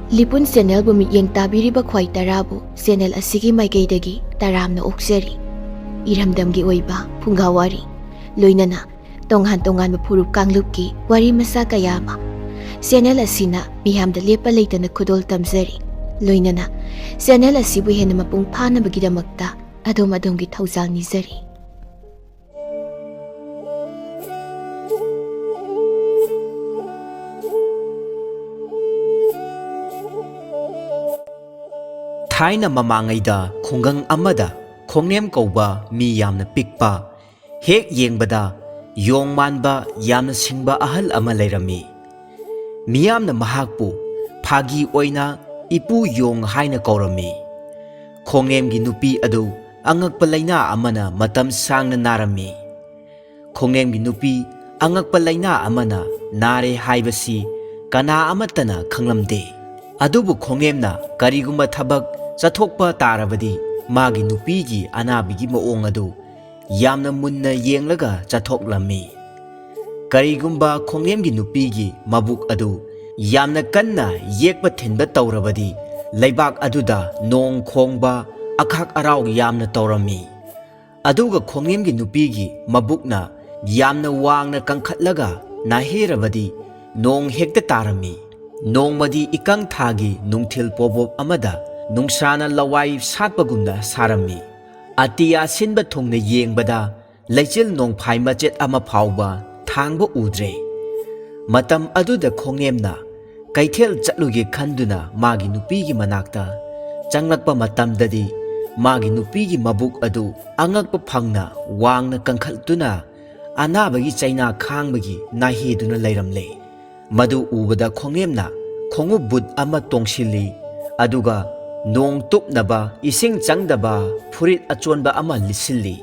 ꯂꯤꯄꯨꯟ ꯆꯦꯅꯦꯜꯕꯨ ꯃꯤꯠꯌꯦꯡ ꯇꯥꯕꯤꯔꯤꯕ ꯈ꯭ꯋꯥꯏ ꯇꯔꯥꯕꯨ ꯆꯦꯅꯦꯜ ꯑꯁꯤꯒꯤ ꯃꯥꯏꯀꯩꯗꯒꯤ ꯇꯔꯥꯝꯅ ꯑꯣꯛꯆꯔꯤ꯫ ꯏꯔꯝꯗꯝꯒꯤ ꯑꯣꯏꯕ ꯐꯨꯡꯒꯥꯋꯥꯔꯤ ꯂꯣꯏꯅꯅ ꯇꯣꯉꯥꯟ ꯇꯣꯉꯥꯟꯕ ꯐꯨꯔꯨꯞ ꯀꯥꯡꯂꯨꯞꯀꯤ ꯋꯥꯔꯤ ꯃꯆꯥ ꯀꯌꯥ ꯑꯃ ꯆꯦꯅꯦꯜ ꯑꯁꯤꯅ ꯃꯤꯌꯥꯝꯗ ꯂꯦꯞꯄ ꯂꯩꯇꯅ ꯈꯨꯗꯣꯜ ꯇꯝꯖꯔꯤ꯫ ꯂꯣꯏꯅꯅ ꯆꯦꯅꯦꯜ ꯑꯁꯤꯕꯨ ꯍꯦꯟꯅ ꯃꯄꯨꯡ ꯐꯥꯅꯕꯒꯤꯗꯃꯛꯇ ꯑꯗꯣꯝꯒꯤ ꯊꯧꯖꯥꯜ ꯅꯤꯖꯔꯤ꯫ ꯊꯥꯏꯅ ꯃꯃꯥꯡꯉꯩꯗ ꯈꯨꯡꯒꯪ ꯑꯃꯗ ꯈꯣꯡꯅꯦꯝ ꯀꯧꯕ ꯃꯤ ꯌꯥꯝꯅ ꯄꯤꯛꯄ, ꯍꯦꯛ ꯌꯦꯡꯕꯗ ꯌꯣꯡ ꯃꯥꯟꯕ ꯌꯥꯝꯅ ꯁꯤꯡꯕ ꯑꯍꯜ ꯑꯃ ꯂꯩꯔꯝꯃꯤ꯫ ꯃꯤꯌꯥꯝꯅ ꯃꯍꯥꯛꯄꯨ ꯐꯥꯒꯤ ꯑꯣꯏꯅ ꯏꯄꯨ ꯌꯣꯡ ꯍꯥꯏꯅ ꯀꯧꯔꯝꯃꯤ꯫ ꯈꯣꯡꯅꯦꯝꯒꯤ ꯅꯨꯄꯤ ꯑꯗꯨ ꯑꯉꯛꯄ ꯂꯩꯅꯥ ꯑꯃꯅ ꯃꯇꯝ ꯁꯥꯡꯅ ꯅꯥꯔꯝꯃꯤ꯫ ꯈꯣꯡꯅꯦꯝꯒꯤ ꯅꯨꯄꯤ ꯑꯉꯛꯄ ꯂꯩꯅꯥ ꯑꯃꯅ ꯅꯥꯔꯦ ꯍꯥꯏꯕꯁꯤ ꯀꯅꯥ ꯑꯃꯠꯇꯅ ꯈꯪꯂꯝꯗꯦ꯫ ꯑꯗꯨꯕꯨ ꯈꯣꯡꯅꯦꯝꯅ ꯀꯔꯤꯒꯨꯝꯕ ꯊꯕꯛ ꯆꯠꯊꯣꯛꯄ ꯇꯥꯔꯕꯗꯤ ꯃꯥꯒꯤ ꯅꯨꯄꯤꯒꯤ ꯑꯅꯥꯕꯒꯤ ꯃꯑꯣꯡ ꯑꯗꯨ ꯌꯥꯝꯅ ꯃꯨꯟꯅ ꯌꯦꯡꯂꯒ ꯆꯠꯊꯣꯛꯂꯝꯃꯤ꯫ ꯀꯔꯤꯒꯨꯝꯕ ꯈꯣꯡꯅꯦꯝꯒꯤ ꯅꯨꯄꯤꯒꯤ ꯃꯕꯨꯛ ꯑꯗꯨ ꯌꯥꯝꯅ ꯀꯟꯅ ꯌꯦꯛꯄ ꯊꯤꯟꯕ ꯇꯧꯔꯕꯗꯤ ꯂꯩꯕꯥꯛ ꯑꯗꯨꯗ ꯅꯣꯡ ꯈꯣꯡꯕ, ꯑꯈꯥꯛ ꯑꯔꯥꯎ ꯌꯥꯝꯅ ꯇꯧꯔꯝꯃꯤ꯫ ꯑꯗꯨꯒ ꯈꯣꯡꯅꯦꯝꯒꯤ ꯅꯨꯄꯤꯒꯤ ꯃꯕꯨꯛꯅ ꯌꯥꯝꯅ ꯋꯥꯡꯅ ꯀꯪꯈꯠꯂꯒ ꯅꯥꯍꯦꯔꯕꯗꯤ ꯅꯣꯡ ꯍꯦꯛꯇ ꯇꯥꯔꯝꯃꯤ꯫ ꯅꯣꯡꯃꯗꯤ ꯏꯀꯪ ꯊꯥꯒꯤ ꯅꯨꯡꯊꯤꯜ ꯄꯣꯕꯣꯞ ꯑꯃꯗ ꯅꯨꯡꯁꯥꯅ ꯂꯋꯥꯏ ꯁꯥꯠꯄꯒꯨꯝꯅ ꯁꯥꯔꯝꯃꯤ꯫ ꯑꯇꯤꯌꯥ ꯁꯤꯟꯕ ꯊꯨꯡꯅ ꯌꯦꯡꯕꯗ ꯂꯩꯆꯤꯜ ꯅꯣꯡꯐꯥꯏ ꯃꯆꯦꯠ ꯑꯃ ꯐꯥꯎꯕ ꯊꯥꯡꯕ ꯎꯗ꯭ꯔꯦ꯫ ꯃꯇꯝ ꯑꯗꯨꯗ ꯈꯣꯡꯅꯦꯝꯅ ꯀꯩꯊꯦꯜ ꯆꯠꯂꯨꯒꯦ ꯈꯟꯗꯨꯅ ꯃꯥꯒꯤ ꯅꯨꯄꯤꯒꯤ ꯃꯅꯥꯛꯇ ꯆꯪꯂꯛꯄ ꯃꯇꯝꯗꯗꯤ ꯃꯥꯒꯤ ꯅꯨꯄꯤꯒꯤ ꯃꯕꯨꯛ ꯑꯗꯨ ꯑꯉꯛꯄ ꯐꯪꯅ ꯋꯥꯡꯅ ꯀꯪꯈꯠꯇꯨꯅ ꯑꯅꯥꯕꯒꯤ ꯆꯩꯅꯥ ꯈꯥꯡꯕꯒꯤ ꯅꯥꯍꯦꯗꯨꯅ ꯂꯩꯔꯝꯂꯦ꯫ ꯃꯗꯨ ꯎꯕꯗ ꯈꯣꯡꯅꯦꯝꯅ ꯈꯣꯡꯎꯞ ꯕꯨꯠ ꯑꯃ ꯇꯣꯡꯁꯤꯜꯂꯤ, ꯑꯗꯨꯒ ꯅꯣꯡ ꯇꯨꯞꯅꯕ ꯏꯁꯤꯡ ꯆꯪꯗꯕ ꯐꯨꯔꯤꯠ ꯑꯆꯣꯟꯕ ꯑꯃ ꯂꯤꯠꯁꯤꯜꯂꯤ꯫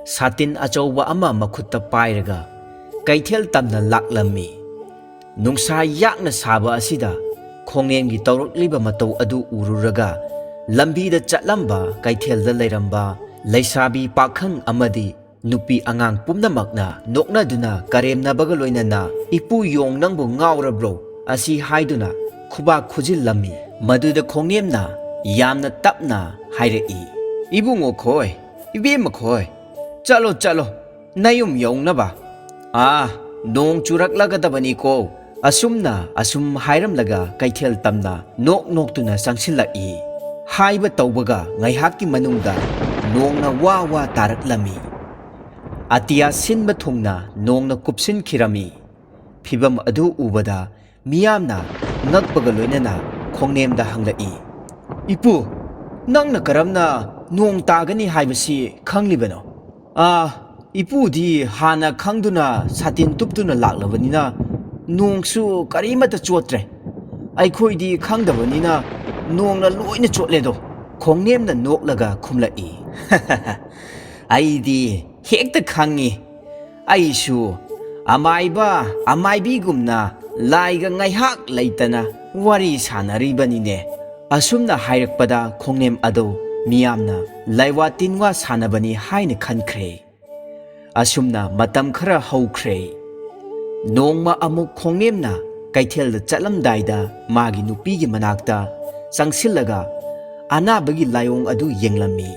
ꯁꯥꯇꯤꯟ ꯑꯆꯧꯕ ꯑꯃ ꯃꯈꯨꯠꯇ ꯄꯥꯏꯔꯒ ꯀꯩꯊꯦꯜ ꯇꯝꯅ ꯂꯥꯛꯂꯝꯃꯤ꯫ ꯅꯨꯡꯁꯥ ꯌꯥꯛꯅ ꯁꯥꯕ ꯑꯁꯤꯗ ꯈꯣꯡꯅꯦꯝꯒꯤ ꯇꯧꯔꯛꯂꯤꯕ ꯃꯇꯧ ꯑꯗꯨ ꯎꯔꯨꯔꯒ ꯂꯝꯕꯤꯗ ꯆꯠꯂꯝꯕ ꯀꯩꯊꯦꯜꯗ ꯂꯩꯔꯝꯕ ꯂꯩꯁꯥꯕꯤ ꯄꯥꯈꯪ ꯑꯃꯗꯤ ꯅꯨꯄꯤ ꯑꯉꯥꯡ ꯄꯨꯝꯅꯃꯛꯅ ꯅꯣꯛꯅꯗꯨꯅ ꯀꯔꯦꯝꯅꯕꯒ ꯂꯣꯏꯅꯅ "ꯏꯄꯨ ꯌꯣꯡ, ꯅꯪꯕꯨ ꯉꯥꯎꯔꯕ꯭ꯔꯣ?" ꯑꯁꯤ ꯍꯥꯏꯗꯨꯅ ꯈꯨꯕꯥꯛ ꯈꯨꯖꯤꯜꯂꯝꯃꯤ꯫ ꯃꯗꯨꯗ ꯈꯣꯡꯅꯦꯝꯅ ꯌꯥꯝꯅ ꯇꯞꯅ ꯍꯥꯏꯔꯛꯏ, "ꯏꯕꯨꯡꯉꯣ ꯈꯣꯏ, ꯏꯕꯦꯝꯃ ꯈꯣꯏ, ꯆꯠꯂꯣ ꯆꯠꯂꯣ ꯅꯌꯨꯝ ꯌꯧꯅꯕ꯫ ꯅꯣꯡ ꯆꯨꯔꯛꯂꯒꯗꯕꯅꯤꯀꯣ." ꯑꯁꯨꯝ ꯍꯥꯏꯔꯝꯂꯒ ꯀꯩꯊꯦꯜ ꯇꯝꯅ ꯅꯣꯛ ꯅꯣꯛꯇꯨꯅ ꯆꯪꯁꯤꯜꯂꯛꯏ꯫ ꯍꯥꯏꯕ ꯇꯧꯕꯒ ꯉꯥꯏꯍꯥꯛꯀꯤ ꯃꯅꯨꯡꯗ ꯅꯣꯡꯅ ꯋꯥ ꯋꯥ ꯇꯥꯔꯛꯂꯝꯃꯤ꯫ ꯑꯇꯤꯌꯥ ꯁꯤꯟꯕ ꯊꯨꯡꯅ ꯅꯣꯡꯅ ꯀꯨꯞꯁꯤꯟꯈꯤꯔꯝꯃꯤ꯫ ꯐꯤꯚꯝ ꯑꯗꯨ ꯎꯕꯗ ꯃꯤꯌꯥꯝꯅ ꯉꯛꯄꯒ ꯂꯣꯏꯅꯅ ꯈꯣꯡꯅꯦꯝꯗ ꯍꯪꯂꯛꯏ, "ꯏꯄꯨ, ꯅꯪꯅ ꯀꯔꯝꯅ ꯅꯣꯡ ꯇꯥꯒꯅꯤ ꯍꯥꯏꯕꯁꯤ ꯈꯪꯂꯤꯕꯅꯣ?" "ꯏꯄꯨꯗꯤ ꯍꯥꯟꯅ ꯈꯪꯗꯨꯅ ꯁꯥꯇꯤꯟ ꯇꯨꯞꯇꯨꯅ ꯂꯥꯛꯂꯕꯅꯤꯅ ꯅꯣꯡꯁꯨ ꯀꯔꯤꯃꯠꯇ ꯆꯣꯠꯇ꯭ꯔꯦ꯫ ꯑꯩꯈꯣꯏꯗꯤ ꯈꯪꯗꯕꯅꯤꯅ ꯅꯣꯡꯅ ꯂꯣꯏꯅ ꯆꯣꯠꯂꯦꯗꯣ." ꯈꯣꯡꯅꯦꯝꯅ ꯅꯣꯛꯂꯒ ꯈꯨꯝꯂꯛꯏ, "ꯑꯩꯗꯤ ꯍꯦꯛꯇ ꯈꯪꯏ꯫ ꯑꯩꯁꯨ ꯑꯃꯥꯏꯕ ꯑꯃꯥꯏꯕꯤꯒꯨꯝꯅ ꯂꯥꯏꯒ ꯉꯥꯏꯍꯥꯛ ꯂꯩꯇꯅ ꯋꯥꯔꯤ ꯁꯥꯟꯅꯔꯤꯕꯅꯤꯅꯦ." ꯑꯁꯨꯝꯅ ꯍꯥꯏꯔꯛꯄꯗ ꯈꯣꯡꯅꯦꯝ ꯑꯗꯨ ꯃꯤꯌꯥꯝꯅ ꯂꯥꯏꯋꯥ ꯇꯤꯟꯋꯥ ꯁꯥꯟꯅꯕꯅꯤ ꯍꯥꯏꯅ ꯈꯟꯈ꯭ꯔꯦ꯫ ꯑꯁꯨꯝꯅ ꯃꯇꯝ ꯈꯔ ꯍꯧꯈ꯭ꯔꯦ꯫ ꯅꯣꯡꯃ ꯑꯃꯨꯛ ꯈꯣꯡꯅꯦꯝꯅ ꯀꯩꯊꯦꯜꯗ ꯆꯠꯂꯝꯗꯥꯏꯗ ꯃꯥꯒꯤ ꯅꯨꯄꯤꯒꯤ ꯃꯅꯥꯛꯇ ꯆꯪꯁꯤꯜꯂꯒ ꯑꯅꯥꯕꯒꯤ ꯂꯥꯏꯑꯣꯡ ꯑꯗꯨ ꯌꯦꯡꯂꯝꯃꯤ꯫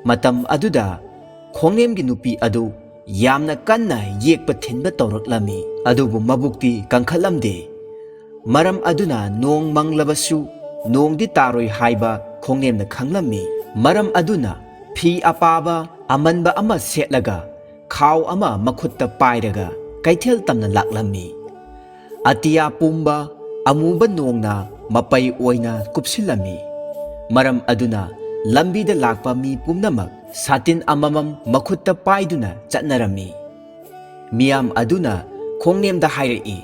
ꯃꯇꯝ ꯑꯗꯨꯗ ꯈꯣꯡꯅꯦꯝꯒꯤ ꯅꯨꯄꯤ ꯑꯗꯨ ꯌꯥꯝꯅ ꯀꯟꯅ ꯌꯦꯛꯄ ꯊꯤꯟꯕ ꯇꯧꯔꯛꯂꯝꯃꯤ, ꯑꯗꯨꯕꯨ ꯃꯕꯨꯛꯇꯤ ꯀꯪꯈꯠꯂꯝꯗꯦ꯫ ꯃꯔꯝ ꯑꯗꯨꯅ ꯅꯣꯡ ꯃꯪꯂꯕꯁꯨ ꯅꯣꯡꯗꯤ ꯇꯥꯔꯣꯏ ꯍꯥꯏꯕ ꯈꯣꯡꯅꯦꯝꯅ ꯈꯪꯂꯝꯃꯤ꯫ ꯃꯔꯝ ꯑꯗꯨꯅ ꯐꯤ ꯑꯄꯥꯕ ꯑꯃꯟꯕ ꯑꯃ ꯁꯦꯠꯂꯒ ꯈꯥꯎ ꯑꯃ ꯃꯈꯨꯠꯇ ꯄꯥꯏꯔꯒ ꯀꯩꯊꯦꯜ ꯇꯝꯅ ꯂꯥꯛꯂꯝꯃꯤ꯫ ꯑꯇꯤꯌꯥ ꯄꯨꯝꯕ ꯑꯃꯨꯕ ꯅꯣꯡꯅ ꯃꯄꯩ ꯑꯣꯏꯅ ꯀꯨꯞꯁꯤꯜꯂꯝꯃꯤ꯫ ꯃꯔꯝ ꯑꯗꯨꯅ ꯂꯝꯕꯤꯗ ꯂꯥꯛꯄ ꯃꯤ ꯄꯨꯝꯅꯃꯛ ꯁꯥꯇꯤꯟ ꯑꯃꯃꯝ ꯃꯈꯨꯠꯇ パイꯗꯨꯅ ꯆꯠꯅꯔꯝꯃꯤ꯫ ꯃꯤꯌꯥꯝ ꯑꯗꯨꯅ ꯈꯣꯡꯅꯦꯝꯗ ꯍꯥꯏꯔꯛꯏ,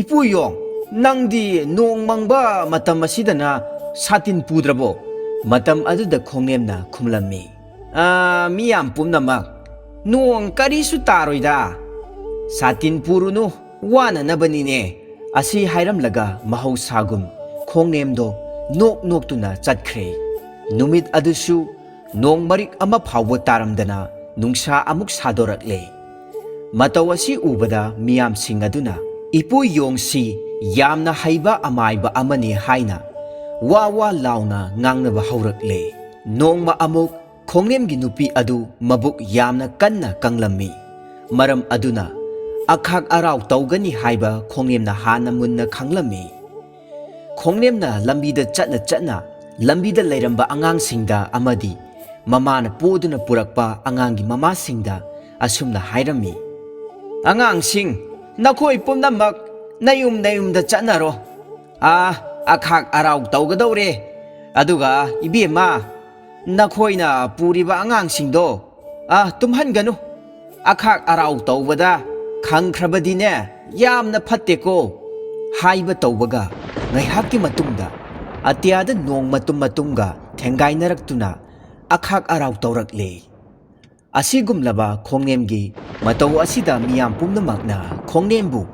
"ꯏꯄꯨ ꯌꯣꯡ, ꯅꯪꯗꯤ ꯅꯣꯡ ꯃꯪꯕ ꯃꯇꯝ ꯑꯁꯤꯗꯅ ꯁꯥꯇꯤꯟ ꯄꯨꯗ꯭ꯔꯕꯣ?" ꯃꯇꯝ ꯑꯗꯨꯗ ꯈꯣꯡꯅꯦꯝꯅ ꯈꯨꯝꯂꯝꯃꯤ, "ꯃꯤꯌꯥꯝ ꯄꯨꯝꯅꯃꯛ, ꯅꯣꯡ ꯀꯔꯤꯁꯨ ꯇꯥꯔꯣꯏꯗ, ꯁꯥꯇꯤꯟ ꯄꯨꯔꯨꯅꯨ, ꯋꯥꯅꯅꯕꯅꯤꯅꯦ." ꯑꯁꯤ ꯍꯥꯏꯔꯝꯂꯒ ꯃꯍꯧꯁꯥꯒꯨꯝ ꯈꯣꯡꯅꯦꯝꯗꯣ ꯅꯣꯛ ꯅꯣꯛꯇꯨꯅ ꯆꯠꯈ꯭ꯔꯦ꯫ ꯅꯨꯃꯤꯠ ꯑꯗꯨꯁꯨ ꯅꯣꯡ ꯃꯔꯤꯛ ꯑꯃ ꯐꯥꯎꯕ ꯇꯥꯔꯝꯗꯅ ꯅꯨꯡꯁꯥ ꯑꯃꯨꯛ ꯁꯥꯗꯣꯔꯛꯂꯦ꯫ ꯃꯇꯧ ꯑꯁꯤ ꯎꯕꯗ ꯃꯤꯌꯥꯝꯁꯤꯡ ꯑꯗꯨꯅ "ꯏꯄꯨ ꯌꯣꯡꯁꯤ ꯌꯥꯝꯅ ꯍꯩꯕ ꯑꯃꯥꯏꯕ ꯑꯃꯅꯤ ꯍꯥꯏꯅ ꯋꯥ ꯋꯥ ꯂꯥꯎꯅ ꯉꯥꯡꯅꯕ ꯍꯧꯔꯛꯂꯦ꯫ ꯅꯣꯡꯃ ꯑꯃꯨꯛ ꯈꯣꯡꯅꯦꯝꯒꯤ ꯅꯨꯄꯤ ꯑꯗꯨ ꯃꯕꯨꯛ ꯌꯥꯝꯅ ꯀꯟꯅ ꯀꯪꯂꯝꯃꯤ꯫ ꯃꯔꯝ ꯑꯗꯨꯅ ꯑꯈꯥꯛ ꯑꯔꯥꯎ ꯇꯧꯒꯅꯤ ꯍꯥꯏꯕ ꯈꯣꯡꯅꯦꯝꯅ ꯍꯥꯟꯅ ꯃꯨꯟꯅ ꯈꯪꯂꯝꯃꯤ꯫ ꯈꯣꯡꯅꯦꯝꯅ ꯂꯝꯕꯤꯗ ꯆꯠꯅ ꯂꯝꯕꯤꯗ ꯂꯩꯔꯝꯕ ꯑꯉꯥꯡꯁꯤꯡꯗ ꯑꯃꯗꯤ ꯃꯃꯥꯅ ꯄꯣꯗꯨꯅ ꯄꯨꯔꯛꯄ ꯑꯉꯥꯡꯒꯤ ꯃꯃꯥꯁꯤꯡꯗ ꯑꯁꯨꯝꯅ ꯍꯥꯏꯔꯝꯃꯤ, "ꯑꯉꯥꯡꯁꯤꯡ, ꯅꯈꯣꯏ ꯄꯨꯝꯅꯃꯛ ꯅꯌꯨꯝꯗ ꯆꯠꯅꯔꯣ꯫ ꯑꯈꯥꯛ ꯑꯔꯥꯎ ꯇꯧꯒꯗꯧꯔꯦ꯫ ꯑꯗꯨꯒ ꯏꯕꯦꯝꯃ, ꯅꯈꯣꯏꯅ ꯄꯨꯔꯤꯕ ꯑꯉꯥꯡꯁꯤꯡꯗꯣ ꯇꯨꯝꯍꯟꯒꯅꯨ꯫ ꯑꯈꯥꯛ ꯑꯔꯥꯎ ꯇꯧꯕꯗ ꯈꯪꯈ꯭ꯔꯕꯗꯤꯅꯦ ꯌꯥꯝꯅ ꯐꯠꯇꯦꯀꯣ" ꯍꯥꯏꯕ ꯇꯧꯕꯒ ꯉꯥꯏꯍꯥꯛꯀꯤ ꯃꯇꯨꯡꯗ ꯑꯇꯤꯌꯥꯗ ꯅꯣꯡ ꯃꯇꯨꯝꯒ ꯊꯦꯡꯒꯥꯏꯅꯔꯛꯇꯨꯅ ꯑꯈꯥꯛ ꯑꯔꯥꯎ ꯇꯧꯔꯛꯂꯦ꯫ ꯑꯁꯤꯒꯨꯝꯂꯕ ꯈꯣꯡꯅꯦꯝꯒꯤ ꯃꯇꯧ ꯑꯁꯤꯗ ꯃꯤꯌꯥꯝ ꯄꯨꯝꯅꯃꯛꯅ ꯈꯣꯡꯅꯦꯝꯕꯨ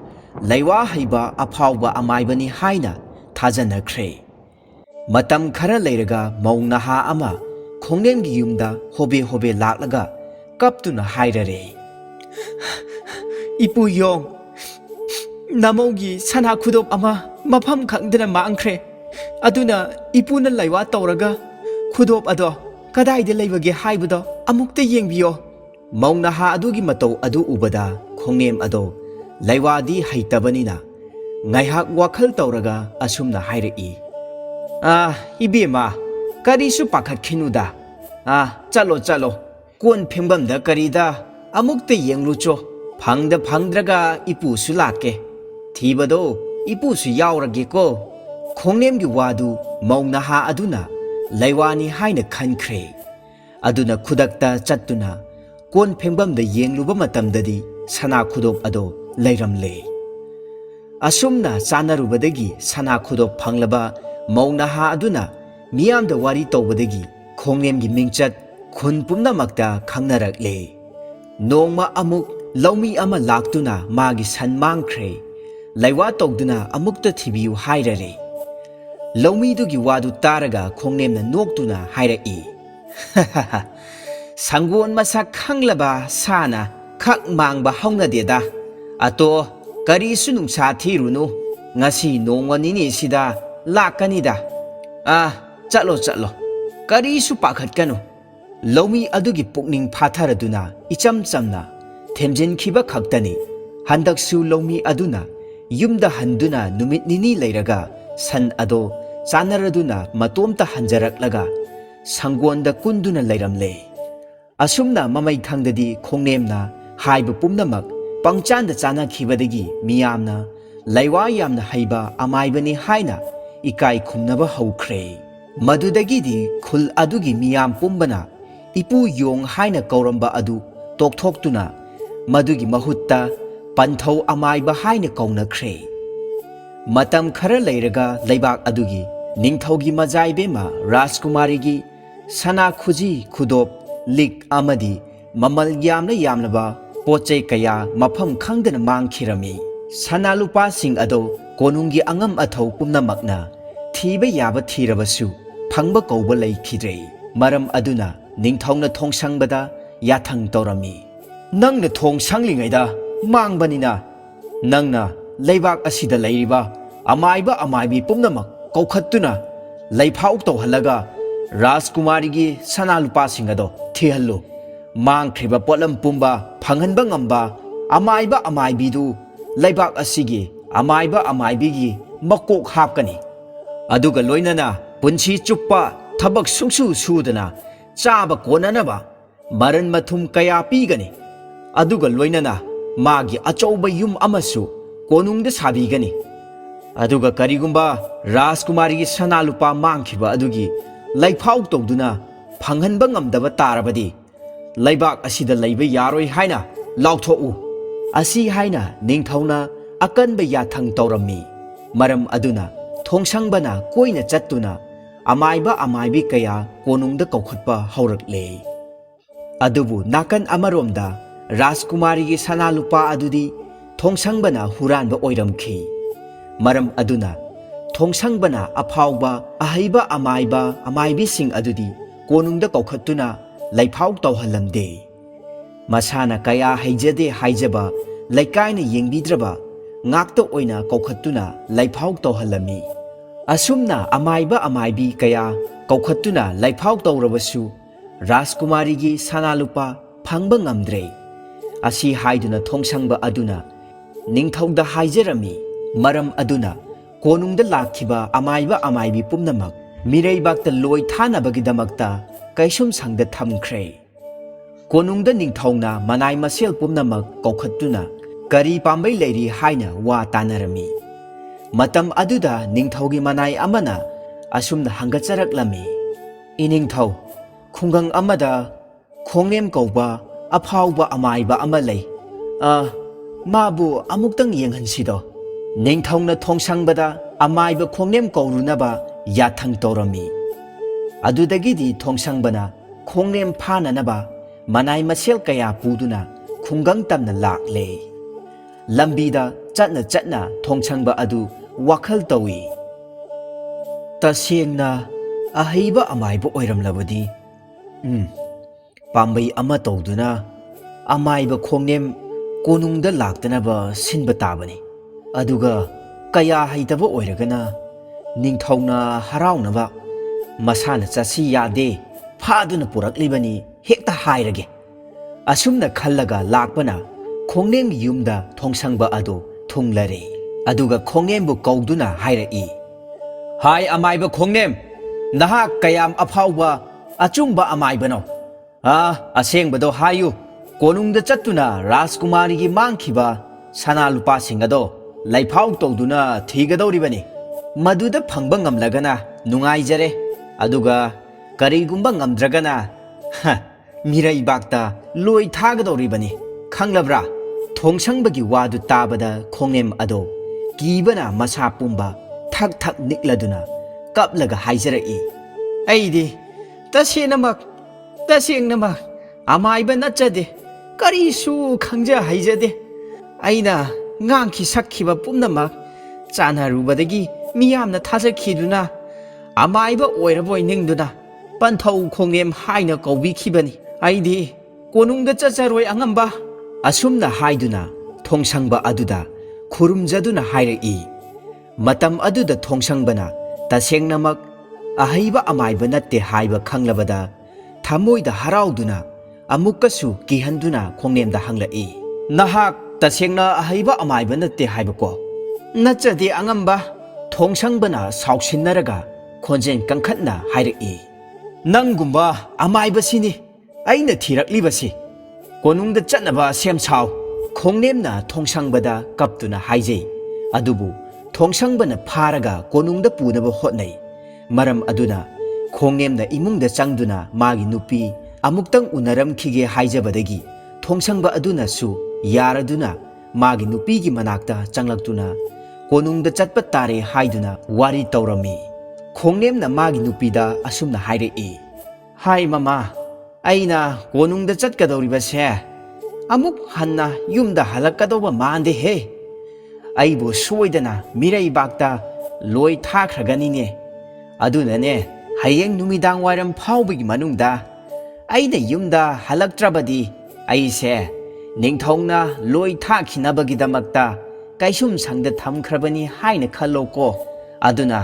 ꯂꯩꯋꯥ ꯍꯩꯕ ꯑꯐꯥꯎꯕ ꯑꯃꯥꯏꯕꯅꯤ ꯍꯥꯏꯅ ꯊꯥꯖꯅꯈ꯭ꯔꯦ꯫ ꯃꯇꯝ ꯈꯔ ꯂꯩꯔꯒ ꯃꯧ ꯅꯍꯥ ꯑꯃ ꯈꯣꯡꯅꯦꯝꯒꯤ ꯌꯨꯝꯗ ꯍꯣꯕꯦ ꯂꯥꯛꯂꯒ ꯀꯞꯇꯨꯅ ꯍꯥꯏꯔꯔꯦ, "ꯏꯄꯨ ꯌꯣꯡ, ꯅꯃꯧꯒꯤ ꯁꯅꯥ ꯈꯨꯗꯣꯞ ꯑꯃ ꯃꯐꯝ ꯈꯪꯗꯅ ꯃꯥꯡꯈ꯭ꯔꯦ꯫ ꯑꯗꯨꯅ ꯏꯄꯨꯅ ꯂꯩꯋꯥ ꯇꯧꯔꯒ ꯈꯨꯗꯣꯞ ꯑꯗꯣ ꯀꯗꯥꯏꯗ ꯂꯩꯕꯒꯦ ꯍꯥꯏꯕꯗꯣ ꯑꯃꯨꯛꯇ ꯌꯦꯡꯕꯤꯌꯣ." ꯃꯧ ꯅꯍꯥ ꯑꯗꯨꯒꯤ ꯃꯇꯧ ꯑꯗꯨ ꯎꯕꯗ ꯈꯣꯡꯅꯦꯝ ꯑꯗꯣ ꯂꯩꯋꯥꯗꯤ ꯍꯩꯇꯕꯅꯤꯅ ꯉꯥꯏꯍꯥꯛ ꯋꯥꯈꯜ ꯇꯧꯔꯒ ꯑꯁꯨꯝꯅ ꯍꯥꯏꯔꯛꯏ, "ꯏꯕꯦꯝꯃ, ꯀꯔꯤꯁꯨ ꯄꯥꯈꯠꯈꯤꯅꯨꯗ꯫ ꯆꯠꯂꯣ, ꯀꯣꯟ ꯐꯦꯡꯐꯝꯗ ꯀꯔꯤꯗ ꯑꯃꯨꯛꯇ ꯌꯦꯡꯂꯨꯆꯣ꯫ ꯐꯪꯗ꯭ꯔꯒ ꯏꯄꯨꯁꯨ ꯂꯥꯛꯀꯦ꯫ ꯊꯤꯕꯗꯣ ꯏꯄꯨꯁꯨ ꯌꯥꯎꯔꯒꯦꯀꯣ." ꯈꯣꯡꯅꯦꯝꯒꯤ ꯋꯥꯗꯨ ꯃꯧ ꯅꯍꯥ ꯑꯗꯨꯅ ꯂꯩꯋꯥꯅꯤ ꯍꯥꯏꯅ ꯈꯟꯈ꯭ꯔꯦ꯫ ꯑꯗꯨꯅ ꯈꯨꯗꯛꯇ ꯆꯠꯇꯨꯅ ꯀꯣꯟ ꯐꯦꯡꯐꯝꯗ ꯌꯦꯡꯂꯨꯕ ꯃꯇꯝꯗꯗꯤ ꯁꯅꯥ ꯈꯨꯗꯣꯞ ꯑꯗꯣ ꯂꯩꯔꯝꯂꯦ꯫ ꯑꯁꯨꯝꯅ ꯆꯥꯅꯔꯨꯕꯗꯒꯤ ꯁꯅꯥ ꯈꯨꯗꯣꯞ ꯐꯪꯂꯕ ꯃꯧ ꯅꯍꯥ ꯑꯗꯨꯅ ꯃꯤꯌꯥꯝꯗ ꯋꯥꯔꯤ ꯇꯧꯕꯗꯒꯤ ꯈꯣꯡꯅꯦꯝꯒꯤ ꯃꯤꯡꯆꯠ ꯈꯨꯟ ꯄꯨꯝꯅꯃꯛꯇ ꯈꯪꯅꯔꯛꯂꯦ꯫ ꯅꯣꯡꯃ ꯑꯃꯨꯛ ꯂꯧꯃꯤ ꯑꯃ ꯂꯥꯛꯇꯨꯅ ꯃꯥꯒꯤ ꯁꯟ ꯃꯥꯡꯈ꯭ꯔꯦ, ꯂꯩꯋꯥ ꯇꯧꯗꯨꯅ ꯑꯃꯨꯛꯇ ꯊꯤꯕꯤꯌꯨ ꯍꯥꯏꯔꯔꯦ꯫ ꯂꯧꯃꯤꯗꯨꯒꯤ ꯋꯥꯗꯨ ꯇꯥꯔꯒ ꯈꯣꯡꯅꯦꯝꯅ ꯅꯣꯛꯇꯨꯅ ꯍꯥꯏꯔꯛꯏ, "ꯁꯪꯒꯣꯟ ꯃꯁꯛ ꯈꯪꯂꯕ ꯁꯥꯅ ꯈꯛ ꯃꯥꯡꯕ ꯍꯧꯅꯗꯦꯗ꯫ ꯑꯇꯣ, ꯀꯔꯤꯁꯨ ꯅꯨꯡꯁꯥ ꯊꯤꯔꯨꯅꯨ, ꯉꯁꯤ ꯅꯣꯡꯃ ꯅꯤꯅꯤꯁꯤꯗ ꯂꯥꯛꯀꯅꯤꯗ꯫ ꯆꯠꯂꯣ, ꯀꯔꯤꯁꯨ ꯄꯥꯈꯠꯀꯅꯨ." ꯂꯧꯃꯤ ꯑꯗꯨꯒꯤ ꯄꯨꯛꯅꯤꯡ ꯐꯥꯊꯔꯗꯨꯅ ꯏꯆꯝ ꯆꯝꯅ ꯊꯦꯝꯖꯤꯟꯈꯤꯕ ꯈꯛꯇꯅꯤ꯫ ꯍꯟꯗꯛꯁꯨ ꯂꯧꯃꯤ ꯑꯗꯨꯅ ꯌꯨꯝꯗ ꯍꯟꯗꯨꯅ ꯅꯨꯃꯤꯠ ꯅꯤꯅꯤ ꯂꯩꯔꯒ ꯁꯟ ꯑꯗꯣ ꯆꯥꯅꯔꯗꯨꯅ ꯃꯇꯣꯝꯇ ꯍꯟꯖꯔꯛꯂꯒ ꯁꯪꯒꯣꯟꯗ ꯀꯨꯟꯗꯨꯅ ꯂꯩꯔꯝꯂꯦ꯫ ꯑꯁꯨꯝꯅ ꯃꯃꯩꯊꯪꯗꯗꯤ ꯈꯣꯡꯅꯦꯝꯅ ꯍꯥꯏꯕ ꯄꯨꯝꯅꯃꯛ ꯄꯪꯆꯥꯟꯗ ꯆꯥꯅꯈꯤꯕꯗꯒꯤ ꯃꯤꯌꯥꯝꯅ ꯂꯩꯋꯥ ꯌꯥꯝꯅ ꯍꯩꯕ ꯑꯃꯥꯏꯕꯅꯤ ꯍꯥꯏꯅ ꯏꯀꯥꯏ ꯈꯨꯝꯅꯕ ꯍꯧꯈ꯭ꯔꯦ꯫ ꯃꯗꯨꯗꯒꯤꯗꯤ ꯈꯨꯜ ꯑꯗꯨꯒꯤ ꯃꯤꯌꯥꯝ ꯄꯨꯝꯕꯅ ꯏꯄꯨ ꯌꯣꯡ ꯍꯥꯏꯅ ꯀꯧꯔꯝꯕ ꯑꯗꯨ ꯇꯣꯛꯊꯣꯛꯇꯨꯅ ꯃꯗꯨꯒꯤ ꯃꯍꯨꯠꯇ ꯄꯟꯊꯧ ꯑꯃꯥꯏꯕ ꯍꯥꯏꯅ ꯀꯧꯅꯈ꯭ꯔꯦ꯫ ꯃꯇꯝ ꯈꯔ ꯂꯩꯔꯒ ꯂꯩꯕꯥꯛ ꯑꯗꯨꯒꯤ ꯅꯤꯡꯊꯧꯒꯤ ꯃꯆꯥꯏꯕꯦꯝꯃ ꯔꯥꯖꯀꯨꯃꯥꯔꯤꯒꯤ ꯁꯅꯥ ꯈꯨꯖꯤ, ꯈꯨꯗꯣꯞ, ꯂꯤꯛ ꯑꯃꯗꯤ ꯃꯃꯜ ꯌꯥꯝꯂꯕ ꯄꯣꯠꯆꯩ ꯀꯌꯥ ꯃꯐꯝ ꯈꯪꯗꯅ ꯃꯥꯡꯈꯤꯔꯝꯃꯤ꯫ ꯁꯅꯥ ꯂꯨꯄꯥꯁꯤꯡ ꯑꯗꯣ ꯀꯣꯅꯨꯡꯒꯤ ꯑꯉꯝ ꯑꯊꯧ ꯄꯨꯝꯅꯃꯛꯅ ꯊꯤꯕ ꯌꯥꯕ ꯊꯤꯔꯕꯁꯨ ꯐꯪꯕ ꯀꯧꯕ ꯂꯩꯈꯤꯗ꯭ꯔꯦ꯫ ꯃꯔꯝ ꯑꯗꯨꯅ ꯅꯤꯡꯊꯧꯅ ꯊꯣꯡ ꯁꯪꯕꯗ ꯌꯥꯊꯪ ꯇꯧꯔꯝꯃꯤ, "ꯅꯪꯅ ꯊꯣꯡ ꯁꯪꯂꯤꯉꯩꯗ ꯃꯥꯡꯕꯅꯤꯅ ꯅꯪꯅ ꯂꯩꯕꯥꯛ ꯑꯁꯤꯗ ꯂꯩꯔꯤꯕ ꯑꯃꯥꯏꯕ ꯑꯃꯥꯏꯕꯤ ꯄꯨꯝꯅꯃꯛ ꯀꯧꯈꯠꯇꯨꯅ ꯂꯩꯐꯥꯎ ꯇꯧꯍꯜꯂꯒ ꯔꯥꯖꯀꯨꯃꯥꯔꯤꯒꯤ ꯁꯅꯥ ꯂꯨꯄꯥꯁꯤꯡ ꯑꯗꯣ ꯊꯤꯍꯜꯂꯨ꯫ ꯃꯥꯡꯈ꯭ꯔꯤꯕ ꯄꯣꯠꯂꯝ ꯄꯨꯝꯕ ꯐꯪꯍꯟꯕ ꯉꯝꯕ ꯑꯃꯥꯏꯕ ꯑꯃꯥꯏꯕꯤꯗꯨ ꯂꯩꯕꯥꯛ ꯑꯁꯤꯒꯤ ꯑꯃꯥꯏꯕ ꯑꯃꯥꯏꯕꯤꯒꯤ ꯃꯀꯣꯛ ꯍꯥꯞꯀꯅꯤ꯫ ꯑꯗꯨꯒ ꯂꯣꯏꯅꯅ ꯄꯨꯟꯁꯤ ꯆꯨꯞꯄ ꯊꯕꯛ ꯁꯨꯡꯁꯨ ꯁꯨꯗꯅ ꯆꯥꯕ ꯀꯣꯟꯅꯅꯕ ꯃꯔꯟ ꯃꯊꯨꯝ ꯀꯌꯥ ꯄꯤꯒꯅꯤ꯫ ꯑꯗꯨꯒ ꯂꯣꯏꯅꯅ ꯃꯥꯒꯤ ꯑꯆꯧꯕ ꯌꯨꯝ ꯑꯃꯁꯨ ꯀꯣꯅꯨꯡꯗ ꯁꯥꯕꯤꯒꯅꯤ꯫ ꯑꯗꯨꯒ ꯀꯔꯤꯒꯨꯝꯕ ꯔꯥꯖꯀꯨꯃꯥꯔꯤꯒꯤ ꯁꯅꯥ ꯂꯨꯄꯥ ꯃꯥꯡꯈꯤꯕ ꯑꯗꯨꯒꯤ ꯂꯩꯐꯥꯎ ꯇꯧꯗꯨꯅ ꯐꯪꯍꯟꯕ ꯉꯝꯗꯕ ꯇꯥꯔꯕꯗꯤ ꯂꯩꯕꯥꯛ ꯑꯁꯤꯗ ꯂꯩꯕ ꯌꯥꯔꯣꯏ ꯍꯥꯏꯅ ꯂꯥꯎꯊꯣꯛꯎ." ꯑꯁꯤ ꯍꯥꯏꯅ ꯅꯤꯡꯊꯧꯅ ꯑꯀꯟꯕ ꯌꯥꯊꯪ ꯇꯧꯔꯝꯃꯤ꯫ ꯃꯔꯝ ꯑꯗꯨꯅ ꯊꯣꯡꯁꯪꯕꯅ ꯀꯣꯏꯅ ꯆꯠꯇꯨꯅ ꯑꯃꯥꯏꯕ ꯑꯃꯥꯏꯕꯤ ꯀꯌꯥ ꯀꯣꯅꯨꯡꯗ ꯀꯧꯈꯠꯄ ꯍꯧꯔꯛꯂꯦ꯫ ꯑꯗꯨꯕꯨ ꯅꯥꯀꯟ ꯑꯃꯔꯣꯝꯗ ꯔꯥꯖꯀꯨꯃꯥꯔꯤꯒꯤ ꯁꯅꯥ ꯂꯨꯄꯥ ꯑꯗꯨꯗꯤ ꯊꯣꯡꯁꯪꯕꯅ ꯍꯨꯔꯥꯟꯕ ꯑꯣꯏꯔꯝꯈꯤ꯫ ꯃꯔꯝ ꯑꯗꯨꯅ ꯊꯣꯡꯁꯪꯕꯅ ꯑꯐꯥꯎꯕ ꯑꯍꯩꯕ ꯑꯃꯥꯏꯕ ꯑꯃꯥꯏꯕꯤꯁꯤꯡ ꯑꯗꯨꯗꯤ ꯀꯣꯅꯨꯡꯗ ꯀꯧꯈꯠꯇꯨꯅ ꯂꯩꯐꯥꯎ ꯇꯧꯍꯜꯂꯝꯗꯦ꯫ ꯃꯁꯥꯅ ꯀꯌꯥ ꯍꯩꯖꯗꯦ ꯍꯥꯏꯖꯕ ꯂꯩꯀꯥꯏꯅ ꯌꯦꯡꯕꯤꯗ꯭ꯔꯕ ngakta oina kaukhattuna laiphau tawhalami asumna amaiba amaibi kaya kaukhattuna laiphau tawrabasu Rajkumari gi sanalupa phangba ngamdre asi haiduna thongsangba aduna ningthauda haijarami maram aduna konungda lakhiba amaiba amaibi pumnamak mireibakta loi thanabagidamagta kaisum sangda thamkhre konungda ningthauna manai masel pumnamak kaukhattuna kari pambai leiri haina wa tanarami matam aduda ningthaugi manai amana asumna hangacharaklami iningthau khungang amada khongnem kauba afauba amaiba ama lei mabu amuktang yenghansido ningthauna thongsangbada amaiba khongnem kaurunaba yathang torami adudagidi thongsangbana khongnem phananaba manai masel kaya puduna khungang tamna lakle lambida chatna thongsangba adu wakhal tawi tasengna ahaiba amaiba oiramlabadi pambai ama tawduna amaiba khongnem konungda laktanaba sinba tabani aduga kaya haitaba oiragana ningthauna haraunaba masana chasi yade phaduna puraklibani hekta hairage asumna khallaga lakpana khongnem yumda thongsangba adu thunglare aduga khongnembu kauduna hairai hai amaiba khongnem naha kayam afauba achungba amaibano asengbado hayu konungda chattuna Rajkumari gi mangkhiba sanalupa singado laifau tawduna thigadoribani maduda phangba ngamlagana nungaijare aduga karigumba ngamdragana mireibakta loi thagadoribani khanglabra thongsangba wadu tabada khongnem ado kibana masa pumba thak nikladuna kaplaga haijarai aidi tasengnamak amaiba nachade karisu khangja haijade aina ngangki sakhiba pumnamak chanarubadagi miyamna thajakhiduna amaiba oiraboi ningduna panthau khongnem haina kaubikhibani aidi konungda chacharoi angamba asumna haiduna thongsangba aduda khurumjaduna hairai matam aduda thongsangbana tasengnamak ahaiba amaiba natte haiba khanglabada thamoida harauduna amukkasu kihanduna khongnemda hanglai nahak tasengna ahaiba amaiba natte haibako nachadi angamba thongsangbana sausinnaraga khonjen kangkhatna hairai nanggumba amaiba sini aina thiraklibasi konungda chatnaba semsau khongnemna thongsangbada kaptuna haijei adubu thongsangbana pharaga konungda punaba hotnai maram aduna khongnemna imungda changduna magi nupi amuktang unaramkhige haijabadagi thongsangba aduna su yaraduna magi nupi gi manakta changlaktuna konungda chatpa tare haiduna wari tawrami khongnemna magi nupida asumna hairei hai mama aina konungda chatkadoribase amuk hanna yumda halakkadoba mande he aibu soidana mireibakta loi thakhraganine adunane hayeng numidang waram phawbigi manungda aina yumda halaktrabadi aise ningthongna loi thakhinabagi-damakta kaisum sangda thamkhrabani haina khalloko aduna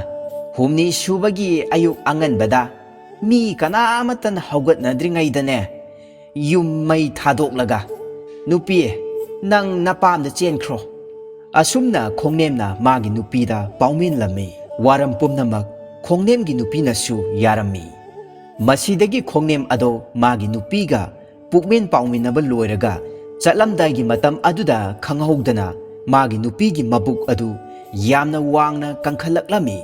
humni subagi ayuk anganbada mi kanamatan haugatnadringaidane yum mai thadoklaga nupi nang napamda chenkhro asumna khongnemna magi nupida paumin lami waram pumnamak khongnemgi nupinasu yarami masidagi khongnem ado magi nupiga pukmen pauminaba loiraga chatlamdaigi matam aduda khanghaudana magi nupigi mabuk adu yamna wangna kangkhalaklami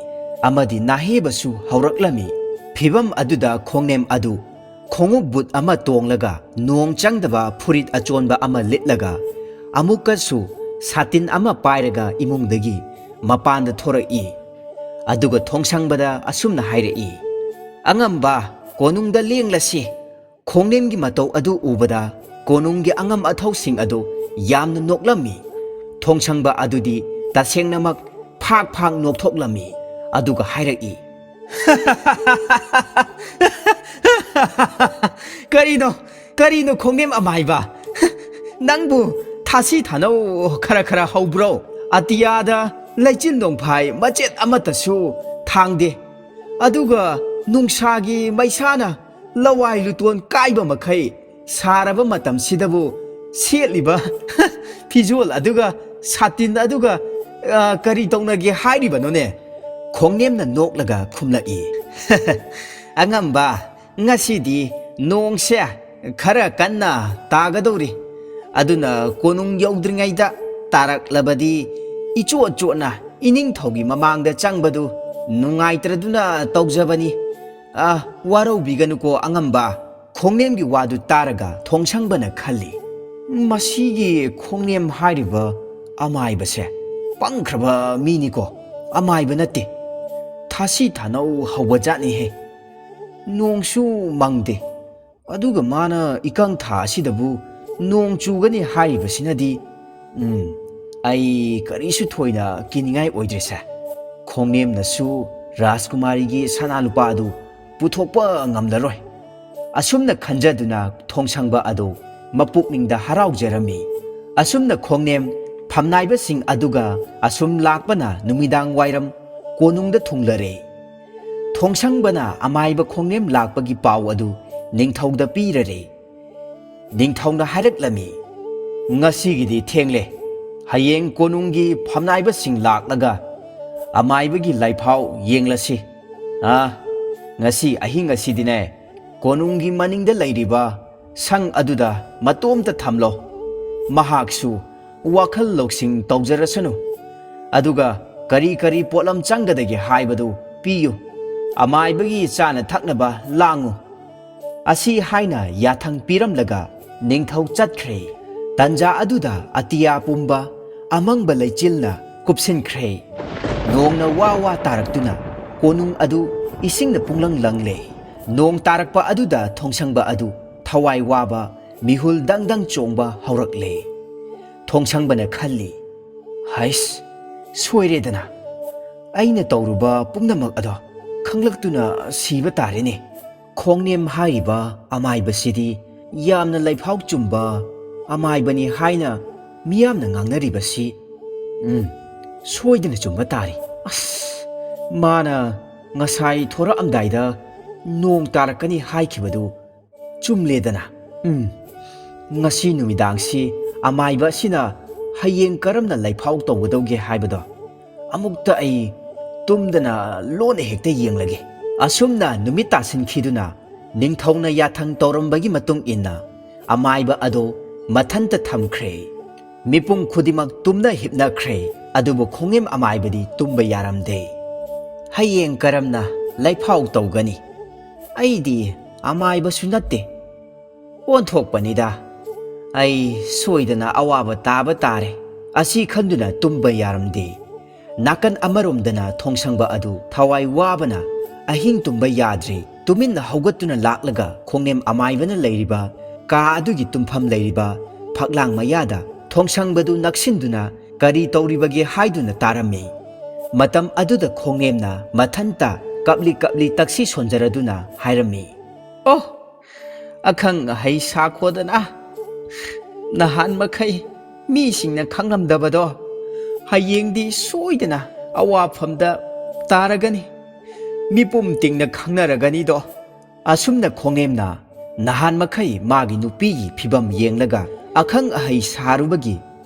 amadi nahebasu hauraklami phibam aduda khongnem adu khonguk but ama tonglaga nong changdaba phurit achonba ama litlaga amukasu satin ama pairaga imungdagi mapanda thorai aduga thongsangbada asumna hairai angamba konungda lenglasi khongnemgi matau adu ubada konunggi angam athosing adu yamna noklami thongsangba adudi tasengnamak phak nokthoklammi aduga hairai karino khongnem amaiba nangbu thasi thano khara haubro ꯑꯇꯤꯌꯥꯗ ꯂꯩꯆꯤꯟ ꯅꯣꯡꯐꯥꯏ ꯃꯆꯦꯠ ꯑꯃꯠꯇꯁꯨ ꯊꯥꯡꯗꯦ ꯑꯗꯨꯒ ꯅꯨꯡꯁꯥꯒꯤ ꯃꯩꯁꯥꯅ ꯂꯋꯥꯏ ꯂꯨꯇꯣꯟ ꯀꯥꯏꯕ ꯃꯈꯩ ꯁꯥꯔꯕ ꯃꯇꯝꯁꯤꯗꯕꯨ ꯁꯦꯠꯂꯤꯕ ꯐꯤꯖꯣꯜ ꯑꯗꯨꯒ ꯁꯥꯇꯤꯟ ꯑꯗꯨꯒ ꯀꯔꯤ ꯇꯧꯅꯒꯦ ꯍꯥꯏꯔꯤꯕꯅꯣꯅꯦ? ꯈꯣꯡꯅꯦꯝꯅ ꯅꯣꯛꯂꯒ ꯈꯨꯝꯂꯛꯏ꯫ ꯑꯉꯝꯕ, ꯉꯁꯤꯗꯤ ꯅꯣꯡꯁꯦ ꯈꯔ ꯀꯟꯅ ꯇꯥꯒꯗꯧꯔꯤ, ꯑꯗꯨꯅ ꯀꯣꯅꯨꯡ ꯌꯧꯗ꯭ꯔꯤꯉꯩꯗ ꯇꯥꯔꯛꯂꯕꯗꯤ 이ꯆꯣꯠ ꯆꯣꯠꯅ 이ꯅꯤꯡꯊꯧꯒꯤ ꯃꯃꯥꯡꯗ ꯆꯪꯕꯗꯨ ꯅꯨꯡꯉꯥꯏꯇ꯭ꯔꯗꯨꯅ ꯇꯧꯖꯕꯅꯤ꯫ ꯋꯥꯔꯧꯕꯤꯒꯅꯨꯀꯣ ꯑꯉꯝꯕ꯫ ꯈꯣꯡꯅꯦꯝꯒꯤ ꯋꯥꯗꯨ ꯇꯥꯔꯒ ꯊꯣꯡꯁꯪꯕꯅ ꯈꯜꯂꯤ, ꯃꯁꯤꯒꯤ ꯈꯣꯡꯅꯦꯝ ꯍꯥꯏꯔꯤꯕ ꯑꯃꯥꯏꯕꯁꯦ ꯄꯪꯈ꯭ꯔꯕ ꯃꯤꯅꯤꯀꯣ, ꯑꯃꯥꯏꯕ ꯅꯠꯇꯦ, ꯊꯥꯁꯤ ꯊꯥꯅꯧ ꯍꯧꯕꯖꯥꯠꯅꯤꯍꯦ꯫ ꯅꯣꯡꯁꯨ ꯃꯪꯗꯦ, ꯑꯗꯨꯒ ꯃꯥꯅ ꯏꯀꯪ ꯊꯥ ꯑꯁꯤꯗꯕꯨ ꯅꯣꯡ ꯆꯨꯒꯅꯤ ꯍꯥꯏꯔꯤꯕꯁꯤꯅꯗꯤ ꯑꯩ ꯀꯔꯤꯁꯨ ꯊꯣꯏꯅ ꯀꯤꯅꯤꯡꯉꯥꯏ ꯑꯣꯏꯗ꯭ꯔꯦꯁꯦ꯫ ꯈꯣꯡꯅꯦꯝꯅꯁꯨ ꯔꯥꯖꯀꯨꯃꯥꯔꯤꯒꯤ ꯁꯅꯥ ꯂꯨꯄꯥ ꯑꯗꯨ ꯄꯨꯊꯣꯛꯄ ꯉꯝꯂꯔꯣꯏ꯫ ꯑꯁꯨꯝꯅ ꯈꯟꯖꯗꯨꯅ ꯊꯣꯡꯁꯪꯕ ꯑꯗꯨ ꯃꯄꯨꯛꯅꯤꯡꯗ ꯍꯔꯥꯎꯖꯔꯝꯃꯤ꯫ ꯑꯁꯨꯝꯅ ꯈꯣꯡꯅꯦꯝ ꯐꯝꯅꯥꯏꯕꯁꯤꯡ ꯑꯗꯨꯒ ꯑꯁꯨꯝ ꯂꯥꯛꯄꯅ ꯅꯨꯃꯤꯗꯥꯡ ꯋꯥꯏꯔꯝ ꯀꯣꯅꯨꯡꯗ ꯊꯨꯡꯂꯔꯦ꯫ ꯊꯣꯡꯁꯪꯕꯅ ꯑꯃꯥꯏꯕ ꯈꯣꯡꯅꯦꯝ ꯂꯥꯛꯄꯒꯤ ꯄꯥꯎ ꯑꯗꯨ ꯅꯤꯡꯊꯧꯗ ꯄꯤꯔꯔꯦ꯫ ꯅꯤꯡꯊꯧꯅ ꯍꯥꯏꯔꯛꯂꯝꯃꯤ, ꯉꯁꯤꯒꯤꯗꯤ ꯊꯦꯡꯂꯦ, ꯍꯌꯦꯡ ꯀꯣꯅꯨꯡꯒꯤ ꯐꯝꯅꯥꯏꯕꯁꯤꯡ ꯂꯥꯛꯂꯒ ꯑꯃꯥꯏꯕꯒꯤ ꯂꯥꯏꯐꯥꯎ ꯌꯦꯡꯂꯁꯤ꯫ ꯉꯁꯤ ꯑꯍꯤꯡ ꯑꯁꯤꯗꯤꯅꯦ, ꯀꯣꯅꯨꯡꯒꯤ ꯃꯅꯤꯡꯗ ꯂꯩꯔꯤꯕ ꯁꯪ ꯑꯗꯨꯗ ꯃꯇꯣꯝꯇ ꯊꯝꯂꯣ, ꯃꯍꯥꯛꯁꯨ ꯋꯥꯈꯜ ꯂꯧꯁꯤꯡ ꯇꯧꯖꯔꯁꯅꯨ, ꯑꯗꯨꯒ ꯀꯔꯤ ꯀꯔꯤ ꯄꯣꯠꯂꯝ ꯆꯪꯒꯗꯒꯦ ꯍꯥꯏꯕꯗꯨ ꯄꯤꯌꯨ, ꯑꯃꯥꯏꯕꯒꯤ ꯆꯥꯅ ꯊꯛꯅꯕ ꯂꯥꯡꯉꯨ꯫ ꯑꯁꯤ ꯍꯥꯏꯅ ꯌꯥꯊꯪ ꯄꯤꯔꯝꯂꯒ ꯅꯤꯡꯊꯧ ꯆꯠꯈ꯭ꯔꯦ꯫ ꯇꯟꯖꯥ ꯑꯗꯨꯗ ꯑꯇꯤꯌꯥ ꯄꯨꯝꯕ ꯑꯃꯪꯕ ꯂꯩꯆꯤꯜꯅ ꯀꯨꯞꯁꯤꯟꯈ꯭ꯔꯦ꯫ ꯅꯣꯡꯅ ꯋꯥ ꯋꯥ ꯇꯥꯔꯛꯇꯨꯅ ꯀꯣꯅꯨꯡ ꯑꯗꯨ ꯏꯁꯤꯡꯅ ꯄꯨꯡꯂꯪ ꯂꯪꯂꯦ꯫ ꯅꯣꯡ ꯇꯥꯔꯛꯄ ꯑꯗꯨꯗ ꯊꯣꯡꯁꯪꯕ ꯑꯗꯨ ꯊꯋꯥꯏ ꯋꯥꯕ, ꯃꯤꯍꯨꯜ ꯗꯪꯗꯪ ꯆꯣꯡꯕ ꯍꯧꯔꯛꯂꯦ꯫ ꯊꯣꯡꯁꯪꯕꯅ ꯈꯜꯂꯤ, ꯍꯩꯁ, ꯁꯣꯏꯔꯦꯗꯅ, ꯑꯩꯅ ꯇꯧꯔꯨꯕ ꯄꯨꯝꯅꯃꯛ ꯑꯗꯣ ꯈꯪꯂꯛꯇꯨꯅ ꯁꯤꯕ ꯇꯥꯔꯦꯅꯦ꯫ ꯈꯣꯡꯅꯦꯝ ꯍꯥꯏꯔꯤꯕ ꯑꯃꯥꯏꯕꯁꯤꯗꯤ ꯌꯥꯝꯅ ꯂꯩꯐꯥꯎ ꯆꯨꯝꯕ ꯑꯃꯥꯏꯕꯅꯤ ꯍꯥꯏꯅ ꯃꯤꯌꯥꯝꯅ ꯉꯥꯡꯅꯔꯤꯕꯁꯤ ꯁꯣꯏꯗꯅ ꯆꯨꯝꯕ ꯇꯥꯔꯤ꯫ ꯃꯥꯅ ꯉꯁꯥꯏ ꯊꯣꯔꯛꯑꯝꯗꯥꯏꯗ ꯅꯣꯡ ꯇꯥꯔꯛꯀꯅꯤ ꯍꯥꯏꯈꯤꯕꯗꯨ ꯆꯨꯝꯂꯦꯗꯅ꯫ ꯉꯁꯤ ꯅꯨꯃꯤꯗꯥꯡꯁꯤ ꯑꯃꯥꯏꯕ ꯑꯁꯤꯅ ꯍꯌꯦꯡ ꯀꯔꯝꯅ ꯂꯩꯐꯥꯎ ꯇꯧꯒꯗꯧꯒꯦ ꯍꯥꯏꯕꯗꯣ ꯑꯃꯨꯛꯇ ꯑꯩ ꯇꯨꯝꯗꯅ ꯂꯣꯟꯅ ꯍꯦꯛꯇ ꯌꯦꯡꯂꯒꯦ꯫ ꯑꯁꯨꯝꯅ ꯅꯨꯃꯤꯠ ꯇꯥꯁꯤꯟꯈꯤꯗꯨꯅ ꯅꯤꯡꯊꯧꯅ ꯌꯥꯊꯪ ꯇꯧꯔꯝꯕꯒꯤ ꯃꯇꯨꯡ ꯏꯟꯅ ꯑꯃꯥꯏꯕ ꯑꯗꯨ ꯃꯊꯟꯇ ꯊꯝꯈ꯭ꯔꯦ꯫ ꯃꯤꯄꯨꯝ ꯈꯨꯗꯤꯡꯃꯛ ꯇꯨꯝꯅ ꯍꯤꯞꯅꯈ꯭ꯔꯦ, ꯑꯗꯨꯕꯨ ꯈꯣꯡꯅꯦꯝ ꯑꯃꯥꯏꯕꯗꯤ ꯇꯨꯝꯕ ꯌꯥꯔꯝꯗꯦ꯫ ꯍꯌꯦꯡ ꯀꯔꯝꯅ ꯂꯩꯐꯥꯎ ꯇꯧꯒꯅꯤ? ꯑꯩꯗꯤ ꯑꯃꯥꯏꯕꯁꯨ ꯅꯠꯇꯦ, ꯑꯣꯟꯊꯣꯛꯄꯅꯤꯗ, ꯑꯩ ꯁꯣꯏꯗꯅ ꯑꯋꯥꯕ ꯇꯥꯕ ꯇꯥꯔꯦ꯫ ꯑꯁꯤ ꯈꯟꯗꯨꯅ ꯇꯨꯝꯕ ꯌꯥꯔꯝꯗꯦ꯫ ꯅꯥꯀꯟ ꯑꯃꯔꯣꯝꯗꯅ ꯊꯣꯡꯁꯪꯕ ꯑꯗꯨ ꯊꯋꯥꯏ ꯋꯥꯕꯅ ꯑꯍꯤꯡ ꯇꯨꯝꯕ ꯌꯥꯗ꯭ꯔꯦ꯫ ꯇꯨꯃꯤꯟꯅ ꯍꯧꯒꯠꯇꯨꯅ ꯂꯥꯛꯂꯒ ꯈꯣꯡꯅꯦꯝ ꯑꯃꯥꯏꯕꯅ ꯂꯩꯔꯤꯕ ꯀꯥ ꯑꯗꯨꯒꯤ ꯇꯨꯝꯐꯝ ꯂꯩꯔꯤꯕ ꯐꯛꯂꯥꯡ ꯃꯌꯥꯗ ꯊꯣꯡꯁꯪꯕꯗꯨ ꯅꯛꯁꯤꯟꯗꯨꯅ ꯀꯔꯤ ꯇꯧꯔꯤꯕꯒꯦ ꯍꯥꯏꯗꯨꯅ ꯇꯥꯔꯝꯃꯤ꯫ ꯃꯇꯝ ꯑꯗꯨꯗ ꯈꯣꯡꯅꯦꯝꯅ ꯃꯊꯟꯇ ꯀꯞꯂꯤ ꯀꯞꯂꯤ ꯇꯛꯁꯤ ꯁꯣꯟꯖꯔꯗꯨꯅ ꯍꯥꯏꯔꯝꯃꯤ, ꯑꯈꯪ ꯑꯍꯩ ꯁꯥꯈꯣꯗꯅ, ꯅꯍꯥꯟ ꯃꯈꯩ ꯃꯤꯁꯤꯡꯅ ꯈꯪꯂꯝꯗꯕꯗꯣ ꯍꯌꯦꯡꯗꯤ ꯁꯣꯏꯗꯅ ꯑꯋꯥꯐꯝꯗ ꯇꯥꯔꯒꯅꯤ, ꯃꯤꯄꯨꯝ ꯇꯤꯡꯅ ꯈꯪꯅꯔꯒꯅꯤꯗꯣ꯫ ꯑꯁꯨꯝꯅ ꯈꯣꯡꯅꯦꯝꯅ ꯅꯍꯥꯟ ꯃꯈꯩ ꯃꯥꯒꯤ ꯅꯨꯄꯤꯒꯤ ꯐꯤꯕꯝ ꯌꯦꯡꯂꯒ ꯑꯈꯪ ꯑꯍꯩ ꯁꯥꯔꯨꯕꯒꯤ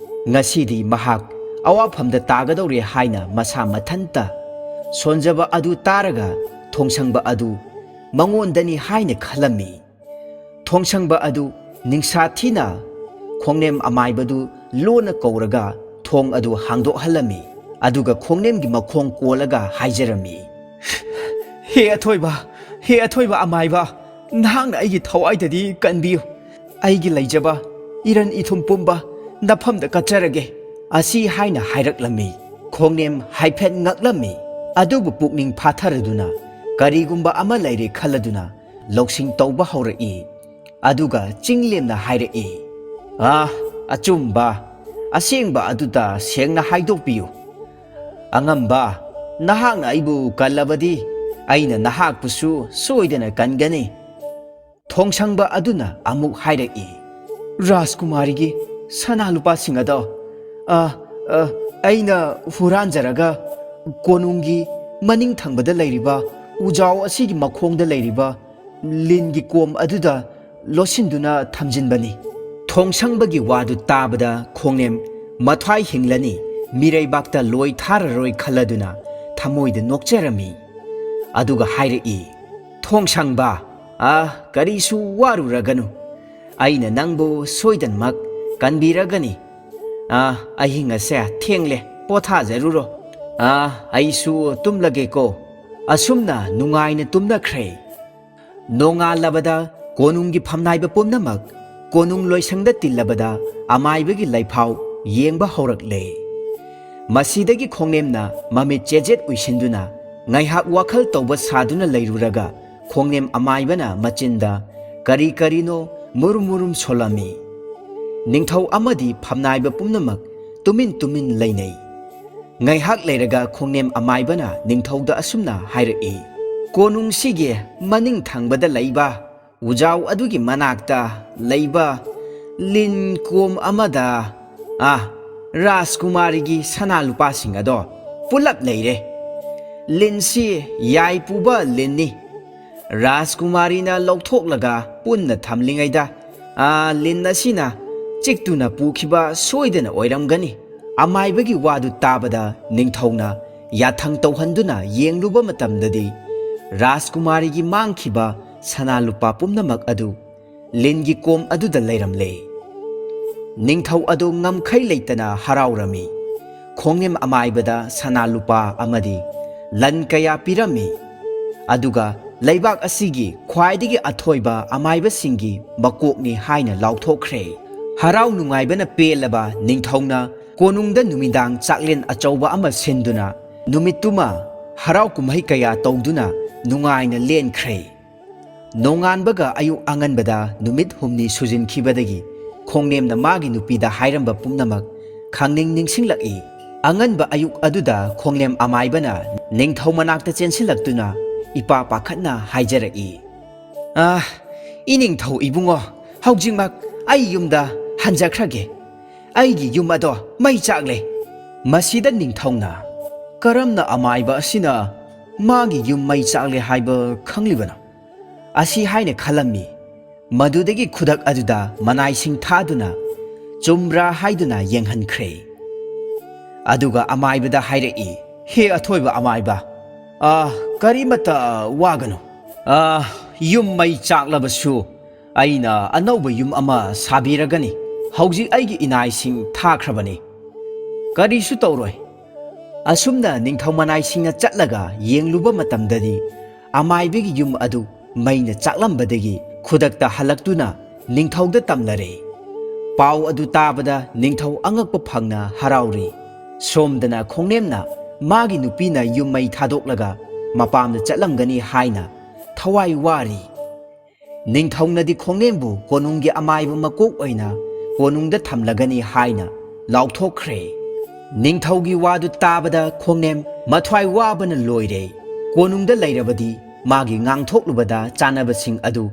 ꯉꯁꯤꯗꯤ ꯃꯍꯥꯛ ꯑꯋꯥꯐꯝꯗ ꯇꯥꯒꯗꯧꯔꯦ ꯍꯥꯏꯅ ꯃꯁꯥ ꯃꯊꯟꯇ ꯁꯣꯟꯖꯕ ꯑꯗꯨ ꯇꯥꯔꯒ ꯊꯣꯡꯁꯪꯕ ꯑꯗꯨ ꯃꯉꯣꯟꯗꯅꯤ ꯍꯥꯏꯅ ꯈꯜꯂꯝꯃꯤ꯫ ꯊꯣꯡꯁꯪꯕ ꯑꯗꯨ ꯅꯤꯡꯁꯥ ꯊꯤꯅ ꯈꯣꯡꯅꯦꯝ ꯑꯃꯥꯏꯕꯗꯨ ꯂꯣꯟꯅ ꯀꯧꯔꯒ ꯊꯣꯡ ꯑꯗꯨ ꯍꯥꯡꯗꯣꯛꯍꯜꯂꯝꯃꯤ, ꯑꯗꯨꯒ ꯈꯣꯡꯅꯦꯝꯒꯤ ꯃꯈꯣꯡ ꯀꯣꯜꯂꯒ ꯍꯥꯏꯖꯔꯝꯃꯤ, ꯍꯦ ꯑꯊꯣꯏꯕ ꯑꯃꯥꯏꯕ, ꯅꯍꯥꯛꯅ ꯑꯩꯒꯤ ꯊꯋꯥꯏꯗꯗꯤ ꯀꯟꯕꯤꯌꯨ, ꯑꯩꯒꯤ ꯂꯩꯖꯕ ꯏꯔꯟ ꯏꯊꯨꯝ ꯄꯨꯝꯕ ꯅꯐꯝꯗ ꯀꯠꯆꯔꯒꯦ꯫ ꯑꯁꯤ ꯍꯥꯏꯅ ꯍꯥꯏꯔꯛꯂꯝꯃꯤ꯫ ꯈꯣꯡꯅꯦꯝ ꯍꯥꯏꯐꯦꯠ ꯉꯛꯂꯝꯃꯤ, ꯑꯗꯨꯕꯨ ꯄꯨꯛꯅꯤꯡ ꯐꯥꯊꯔꯗꯨꯅ ꯀꯔꯤꯒꯨꯝꯕ ꯑꯃ ꯂꯩꯔꯦ ꯈꯜꯂꯗꯨꯅ ꯂꯧꯁꯤꯡ ꯇꯧꯕ ꯍꯧꯔꯛꯏ꯫ ꯑꯗꯨꯒ ꯆꯤꯡꯂꯦꯝꯅ ꯍꯥꯏꯔꯛꯏ, ꯑꯆꯨꯝꯕ ꯑꯁꯦꯡꯕ ꯑꯗꯨꯗ ꯁꯦꯡꯅ ꯍꯥꯏꯗꯣꯛꯄꯤꯌꯨ꯫ ꯑꯉꯝꯕ, ꯅꯍꯥꯛꯅ ꯑꯩꯕꯨ ꯀꯜꯂꯕꯗꯤ ꯑꯩꯅ ꯅꯍꯥꯛꯄꯨꯁꯨ ꯁꯣꯏꯗꯅ ꯀꯟꯒꯅꯤ꯫ ꯊꯣꯡꯁꯪꯕ ꯑꯗꯨꯅ ꯑꯃꯨꯛ ꯍꯥꯏꯔꯛꯏ, ꯔꯥꯖꯀꯨꯃꯥꯔꯤꯒꯤ ꯁꯅꯥ ꯂꯨꯄꯥꯁꯤꯡ ꯑꯗꯣ ꯑꯩꯅ ꯍꯨꯔꯥꯟꯖꯔꯒ ꯀꯣꯅꯨꯡꯒꯤ ꯃꯅꯤꯡ ꯊꯪꯕꯗ ꯂꯩꯔꯤꯕ ꯎꯖꯥꯎ ꯑꯁꯤꯒꯤ ꯃꯈꯣꯡꯗ ꯂꯩꯔꯤꯕ ꯂꯤꯟꯒꯤ ꯀꯣꯝ ꯑꯗꯨꯗ ꯂꯣꯠꯁꯤꯟꯗꯨꯅ ꯊꯝꯖꯤꯟꯕꯅꯤ꯫ ꯊꯣꯡꯁꯪꯕꯒꯤ ꯋꯥꯗꯨ ꯇꯥꯕꯗ ꯈꯣꯡꯅꯦꯝ ꯃꯊ꯭ꯋꯥꯏ ꯍꯤꯡꯂꯅꯤ ꯃꯤꯔꯩꯕꯥꯛꯇ ꯂꯣꯏ ꯊꯥꯔꯔꯣꯏ ꯈꯜꯂꯗꯨꯅ ꯊꯃꯣꯏꯗ ꯅꯣꯛꯆꯔꯝꯃꯤ꯫ ꯑꯗꯨꯒ ꯍꯥꯏꯔꯛꯏ, ꯊꯣꯡꯁꯪꯕ, ꯀꯔꯤꯁꯨ ꯋꯥꯔꯨꯔꯒꯅꯨ, ꯑꯩꯅ ꯅꯪꯕꯨ ꯁꯣꯏꯗꯅꯃꯛ ꯀꯟꯕꯤꯔꯒꯅꯤ꯫ ꯑꯍꯤꯡ ꯑꯁꯦ ꯊꯦꯡꯂꯦ, ꯄꯣꯊꯥꯖꯔꯨꯔꯣ꯫ ꯑꯩꯁꯨ ꯇꯨꯝꯂꯒꯦꯀꯣ꯫ ꯑꯁꯨꯝꯅ ꯅꯨꯡꯉꯥꯏꯅ ꯇꯨꯝꯅꯈ꯭ꯔꯦ꯫ ꯅꯣꯡꯉꯥꯜꯂꯕꯗ ꯀꯣꯅꯨꯡꯒꯤ ꯐꯝꯅꯥꯏꯕ ꯄꯨꯝꯅꯃꯛ ꯀꯣꯅꯨꯡ ꯂꯣꯏꯁꯪꯗ ꯇꯤꯜꯂꯕꯗ ꯑꯃꯥꯏꯕꯒꯤ ꯂꯩꯐꯥꯎ ꯌꯦꯡꯕ ꯍꯧꯔꯛꯂꯦ꯫ ꯃꯁꯤꯗꯒꯤ ꯈꯣꯡꯅꯦꯝꯅ ꯃꯃꯤꯠ ꯆꯦꯖꯦꯠ ꯎꯏꯁꯤꯟꯗꯨꯅ ꯉꯥꯏꯍꯥꯛ ꯋꯥꯈꯜ ꯇꯧꯕ ꯁꯥꯗꯨꯅ ꯂꯩꯔꯨꯔꯒ ꯈꯣꯡꯅꯦꯝ ꯑꯃꯥꯏꯕꯅ ꯃꯆꯤꯟꯗ ꯀꯔꯤ ꯀꯔꯤꯅꯣ ꯃꯨꯔꯨꯝ ꯃꯨꯔꯨꯝ ꯁꯣꯜꯂꯝꯃꯤ꯫ ꯅꯤꯡꯊꯧ ꯑꯃꯗꯤ ꯐꯝꯅꯥꯏꯕ ꯄꯨꯝꯅꯃꯛ ꯇꯨꯃꯤꯟ ꯇꯨꯃꯤꯟ ꯂꯩꯅꯩ꯫ ꯉꯥꯏꯍꯥꯛ ꯂꯩꯔꯒ ꯈꯣꯡꯅꯦꯝ ꯑꯃꯥꯏꯕꯅ ꯅꯤꯡꯊꯧꯗ ꯑꯁꯨꯝꯅ ꯍꯥꯏꯔꯛꯏ, ꯀꯣꯅꯨꯡꯁꯤꯒꯤ ꯃꯅꯤꯡ ꯊꯪꯕꯗ ꯂꯩꯕ ꯎꯖꯥꯎ ꯑꯗꯨꯒꯤ ꯃꯅꯥꯛꯇ ꯂꯩꯕ ꯂꯤꯟ ꯀꯣꯝ ꯑꯃꯗ ꯔꯥꯖꯀꯨꯃꯥꯔꯤꯒꯤ ꯁꯅꯥ ꯂꯨꯄꯥꯁꯤꯡ ꯑꯗꯣ ꯄꯨꯜꯂꯞ ꯂꯩꯔꯦ꯫ ꯂꯤꯟꯁꯤ ꯌꯥꯏ ꯄꯨꯕ ꯂꯤꯟꯅꯤ꯫ ꯔꯥꯖꯀꯨꯃꯥꯔꯤꯅ ꯂꯧꯊꯣꯛꯂꯒ ꯄꯨꯟꯅ ꯊꯝꯂꯤꯉꯩꯗ ꯂꯤꯟ ꯑꯁꯤꯅ ꯆꯤꯛꯇꯨꯅ ꯄꯨꯈꯤꯕ ꯁꯣꯏꯗꯅ ꯑꯣꯏꯔꯝꯒꯅꯤ꯫ ꯑꯃꯥꯏꯕꯒꯤ ꯋꯥꯗꯨ ꯇꯥꯕꯗ ꯅꯤꯡꯊꯧꯅ ꯌꯥꯊꯪ ꯇꯧꯍꯟꯗꯨꯅ ꯌꯦꯡꯂꯨꯕ ꯃꯇꯝꯗꯗꯤ ꯔꯥꯖꯀꯨꯃꯥꯔꯤꯒꯤ ꯃꯥꯡꯈꯤꯕ ꯁꯅꯥ ꯂꯨꯄꯥ ꯄꯨꯝꯅꯃꯛ ꯑꯗꯨ ꯂꯤꯟꯒꯤ ꯀꯣꯝ ꯑꯗꯨꯗ ꯂꯩꯔꯝꯂꯦ꯫ ꯅꯤꯡꯊꯧ ꯑꯗꯨ ꯉꯝꯈꯩ ꯂꯩꯇꯅ ꯍꯔꯥꯎꯔꯝꯃꯤ꯫ ꯈꯣꯡꯅꯦꯝ ꯑꯃꯥꯏꯕꯗ ꯁꯅꯥ ꯂꯨꯄꯥ ꯑꯃꯗꯤ ꯂꯟ ꯀꯌꯥ ꯄꯤꯔꯝꯃꯤ꯫ ꯑꯗꯨꯒ ꯂꯩꯕꯥꯛ ꯑꯁꯤꯒꯤ ꯈ꯭ꯋꯥꯏꯗꯒꯤ ꯑꯊꯣꯏꯕ ꯑꯃꯥꯏꯕꯁꯤꯡꯒꯤ ꯃꯀꯣꯛꯅꯤ ꯍꯥꯏꯅ ꯂꯥꯎꯊꯣꯛꯈ꯭ꯔꯦ꯫ ꯍꯔꯥꯎ ꯅꯨꯡꯉꯥꯏꯕꯅ ꯄꯦꯜꯂꯕ ꯅꯤꯡꯊꯧꯅ ꯀꯣꯅꯨꯡꯗ ꯅꯨꯃꯤꯗꯥꯡ ꯆꯥꯛꯂꯦꯟ ꯑꯆꯧꯕ ꯑꯃ ꯁꯤꯟꯗꯨꯅ ꯅꯨꯃꯤꯠꯇꯨꯃ ꯍꯔꯥꯎ ꯀꯨꯝꯍꯩ ꯀꯌꯥ ꯇꯧꯗꯨꯅ ꯅꯨꯡꯉꯥꯏꯅ ꯂꯦꯟꯈ꯭ꯔꯦ꯫ ꯅꯣꯡꯉꯥꯟꯕꯒ ꯑꯌꯨꯛ ꯑꯉꯟꯕꯗ ꯅꯨꯃꯤꯠ ꯍꯨꯝꯅꯤ ꯁꯨꯖꯤꯟꯈꯤꯕꯗꯒꯤ ꯈꯣꯡꯅꯦꯝꯅ ꯃꯥꯒꯤ ꯅꯨꯄꯤꯗ ꯍꯥꯏꯔꯝꯕ ꯄꯨꯝꯅꯃꯛ ꯈꯪꯅꯤꯡ ꯅꯤꯡꯁꯤꯡꯂꯛꯏ꯫ ꯑꯉꯟꯕ ꯑꯌꯨꯛ ꯑꯗꯨꯗ ꯈꯣꯡꯅꯦꯝ ꯑꯃꯥꯏꯕꯅ ꯅꯤꯡꯊꯧ ꯃꯅꯥꯛꯇ ꯆꯦꯟꯁꯤꯜꯂꯛꯇꯨꯅ ꯏꯄꯥ ꯄꯥꯈꯠꯅ ꯍꯥꯏꯖꯔꯛꯏ, ꯏꯅꯤꯡꯊꯧ ꯏꯕꯨꯡꯉꯣ, ꯍꯧꯖꯤꯛꯃꯛ ꯑꯩ ꯌꯨꯝꯗ ꯍꯟꯖꯈ꯭ꯔꯒꯦ꯫ ꯑꯩꯒꯤ ꯌꯨꯝ ꯑꯗꯣ ꯃꯩ ꯆꯥꯛꯂꯦ꯫ ꯃꯁꯤꯗ ꯅꯤꯡꯊꯧꯅ ꯀꯔꯝꯅ ꯑꯃꯥꯏꯕ ꯑꯁꯤꯅ ꯃꯥꯒꯤ ꯌꯨꯝ ꯃꯩ ꯆꯥꯛꯂꯦ ꯍꯥꯏꯕ ꯈꯪꯂꯤꯕꯅꯣ ꯑꯁꯤ ꯍꯥꯏꯅ ꯈꯜꯂꯝꯃꯤ꯫ ꯃꯗꯨꯗꯒꯤ ꯈꯨꯗꯛ ꯑꯗꯨꯗ ꯃꯅꯥꯏꯁꯤꯡ ꯊꯥꯗꯨꯅ ꯆꯨꯝꯕ꯭ꯔꯥ ꯍꯥꯏꯗꯨꯅ ꯌꯦꯡꯍꯟꯈ꯭ꯔꯦ꯫ ꯑꯗꯨꯒ ꯑꯃꯥꯏꯕꯗ ꯍꯥꯏꯔꯛꯏ, ꯍꯦ ꯑꯊꯣꯏꯕ ꯑꯃꯥꯏꯕ, ꯀꯔꯤꯃꯠꯇ ꯋꯥꯒꯅꯨ꯫ ꯌꯨꯝ ꯃꯩ ꯆꯥꯛꯂꯕꯁꯨ ꯑꯩꯅ ꯑꯅꯧꯕ ꯌꯨꯝ ꯑꯃ ꯁꯥꯕꯤꯔꯒꯅꯤ꯫ ꯍꯧꯖꯤꯛ ꯑꯩꯒꯤ ꯏꯅꯥꯏꯁꯤꯡ ꯊꯥꯈ꯭ꯔꯕꯅꯤ, ꯀꯔꯤꯁꯨ ꯇꯧꯔꯣꯏ꯫ ꯑꯁꯨꯝꯅ ꯅꯤꯡꯊꯧ ꯃꯅꯥꯏꯁꯤꯡꯅ ꯆꯠꯂꯒ ꯌꯦꯡꯂꯨꯕ ꯃꯇꯝꯗꯗꯤ ꯑꯃꯥꯏꯕꯒꯤ ꯌꯨꯝ ꯑꯗꯨ ꯃꯩꯅ ꯆꯥꯛꯂꯝꯕꯗꯒꯤ ꯈꯨꯗꯛꯇ ꯍꯜꯂꯛꯇꯨꯅ ꯅꯤꯡꯊꯧꯗ ꯇꯝꯅꯔꯦ꯫ ꯄꯥꯎ ꯑꯗꯨ ꯇꯥꯕꯗ ꯅꯤꯡꯊꯧ ꯑꯉꯛꯄ ꯐꯪꯅ ꯍꯔꯥꯎꯔꯤ꯫ ꯁꯣꯝꯗꯅ ꯈꯣꯡꯅꯦꯝꯅ ꯃꯥꯒꯤ ꯅꯨꯄꯤꯅ ꯌꯨꯝ ꯃꯩ ꯊꯥꯗꯣꯛꯂꯒ ꯃꯄꯥꯝꯗ ꯆꯠꯂꯝꯒꯅꯤ ꯍꯥꯏꯅ ꯊꯋꯥꯏ ꯋꯥꯔꯤ꯫ ꯅꯤꯡꯊꯧꯅꯗꯤ ꯈꯣꯡꯅꯦꯝꯕꯨ ꯀꯣꯅꯨꯡꯒꯤ ꯑꯃꯥꯏꯕ ꯃꯀꯣꯛ ꯑꯣꯏꯅ ꯀꯣꯅꯨꯡꯗ ꯊꯝꯂꯒꯅꯤ ꯍꯥꯏꯅ ꯂꯥꯎꯊꯣꯛꯈ꯭ꯔꯦ꯫ ꯅꯤꯡꯊꯧꯒꯤ ꯋꯥꯗꯨ ꯇꯥꯕꯗ ꯈꯣꯡꯅꯦꯝ ꯃꯊ꯭ꯋꯥꯏ ꯋꯥꯕꯅ ꯂꯣꯏꯔꯦ꯫ ꯀꯣꯅꯨꯡꯗ ꯂꯩꯔꯕꯗꯤ ꯃꯥꯒꯤ ꯉꯥꯡꯊꯣꯛꯂꯨꯕꯗ ꯆꯥꯅꯕꯁꯤꯡ ꯑꯗꯨ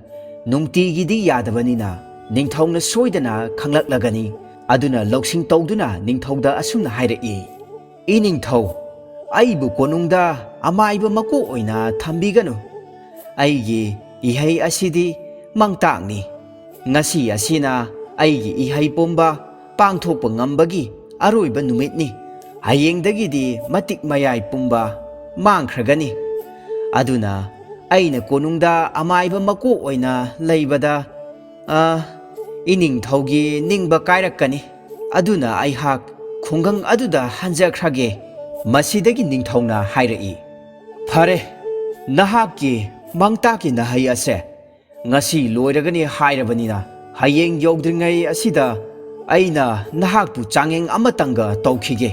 ꯅꯨꯡꯇꯤꯒꯤꯗꯤ ꯌꯥꯗꯕꯅꯤꯅ ꯅꯤꯡꯊꯧꯅ ꯁꯣꯏꯗꯅ ꯈꯪꯂꯛꯂꯒꯅꯤ꯫ ꯑꯗꯨꯅ ꯂꯧꯁꯤꯡ ꯇꯧꯗꯨꯅ ꯅꯤꯡꯊꯧꯗ ꯑꯁꯨꯝꯅ ꯍꯥꯏꯔꯛꯏ, ꯏꯅꯤꯡꯊꯧ, ꯑꯩꯕꯨ ꯀꯣꯅꯨꯡꯗ ꯑꯃꯥꯏꯕ ꯃꯀꯣꯛ ꯑꯣꯏꯅ ꯊꯝꯕꯤꯒꯅꯨ꯫ ꯑꯩꯒꯤ ꯏꯍꯩ ꯑꯁꯤꯗꯤ ꯃꯪꯇꯥꯛꯅꯤ꯫ ꯉꯁꯤ ꯑꯁꯤꯅ ꯑꯩꯒꯤ ꯏꯍꯩ ꯄꯨꯝꯕ ꯄꯥꯡꯊꯣꯛꯄ ꯉꯝꯕꯒꯤ ꯑꯔꯣꯏꯕ ꯅꯨꯃꯤꯠꯅꯤ꯫ ꯍꯌꯦꯡꯗꯒꯤꯗꯤ ꯃꯇꯤꯛ ꯃꯌꯥꯏ ꯄꯨꯝꯕ ꯃꯥꯡꯈ꯭ꯔꯒꯅꯤ꯫ ꯑꯗꯨꯅ ꯑꯩꯅ ꯀꯣꯅꯨꯡꯗ ꯑꯃꯥꯏꯕ ꯃꯀꯣꯛ ꯑꯣꯏꯅ ꯂꯩꯕꯗ ꯏꯅꯤꯡꯊꯧꯒꯤ ꯅꯤꯡꯕ ꯀꯥꯏꯔꯛꯀꯅꯤ꯫ ꯑꯗꯨꯅ ꯑꯩꯍꯥꯛ ꯈꯨꯡꯒꯪ ꯑꯗꯨꯗ ꯍꯟꯖꯈ꯭ꯔꯒꯦ꯫ ꯃꯁꯤꯗꯒꯤ ꯅꯤꯡꯊꯧꯅ ꯍꯥꯏꯔꯛꯏ, ꯐꯔꯦ, ꯅꯍꯥꯛꯀꯤ ꯃꯪꯇꯥꯛꯀꯤ ꯅꯍꯩ ꯑꯁꯦ ꯉꯁꯤ ꯂꯣꯏꯔꯒꯅꯤ ꯍꯥꯏꯔꯕꯅꯤꯅ ꯍꯌꯦꯡ ꯌꯧꯗ꯭ꯔꯤꯉꯩ ꯑꯁꯤꯗ ꯑꯩꯅ ꯅꯍꯥꯛꯄꯨ ꯆꯥꯡꯌꯦꯡ ꯑꯃꯇꯪꯒ ꯇꯧꯈꯤꯒꯦ꯫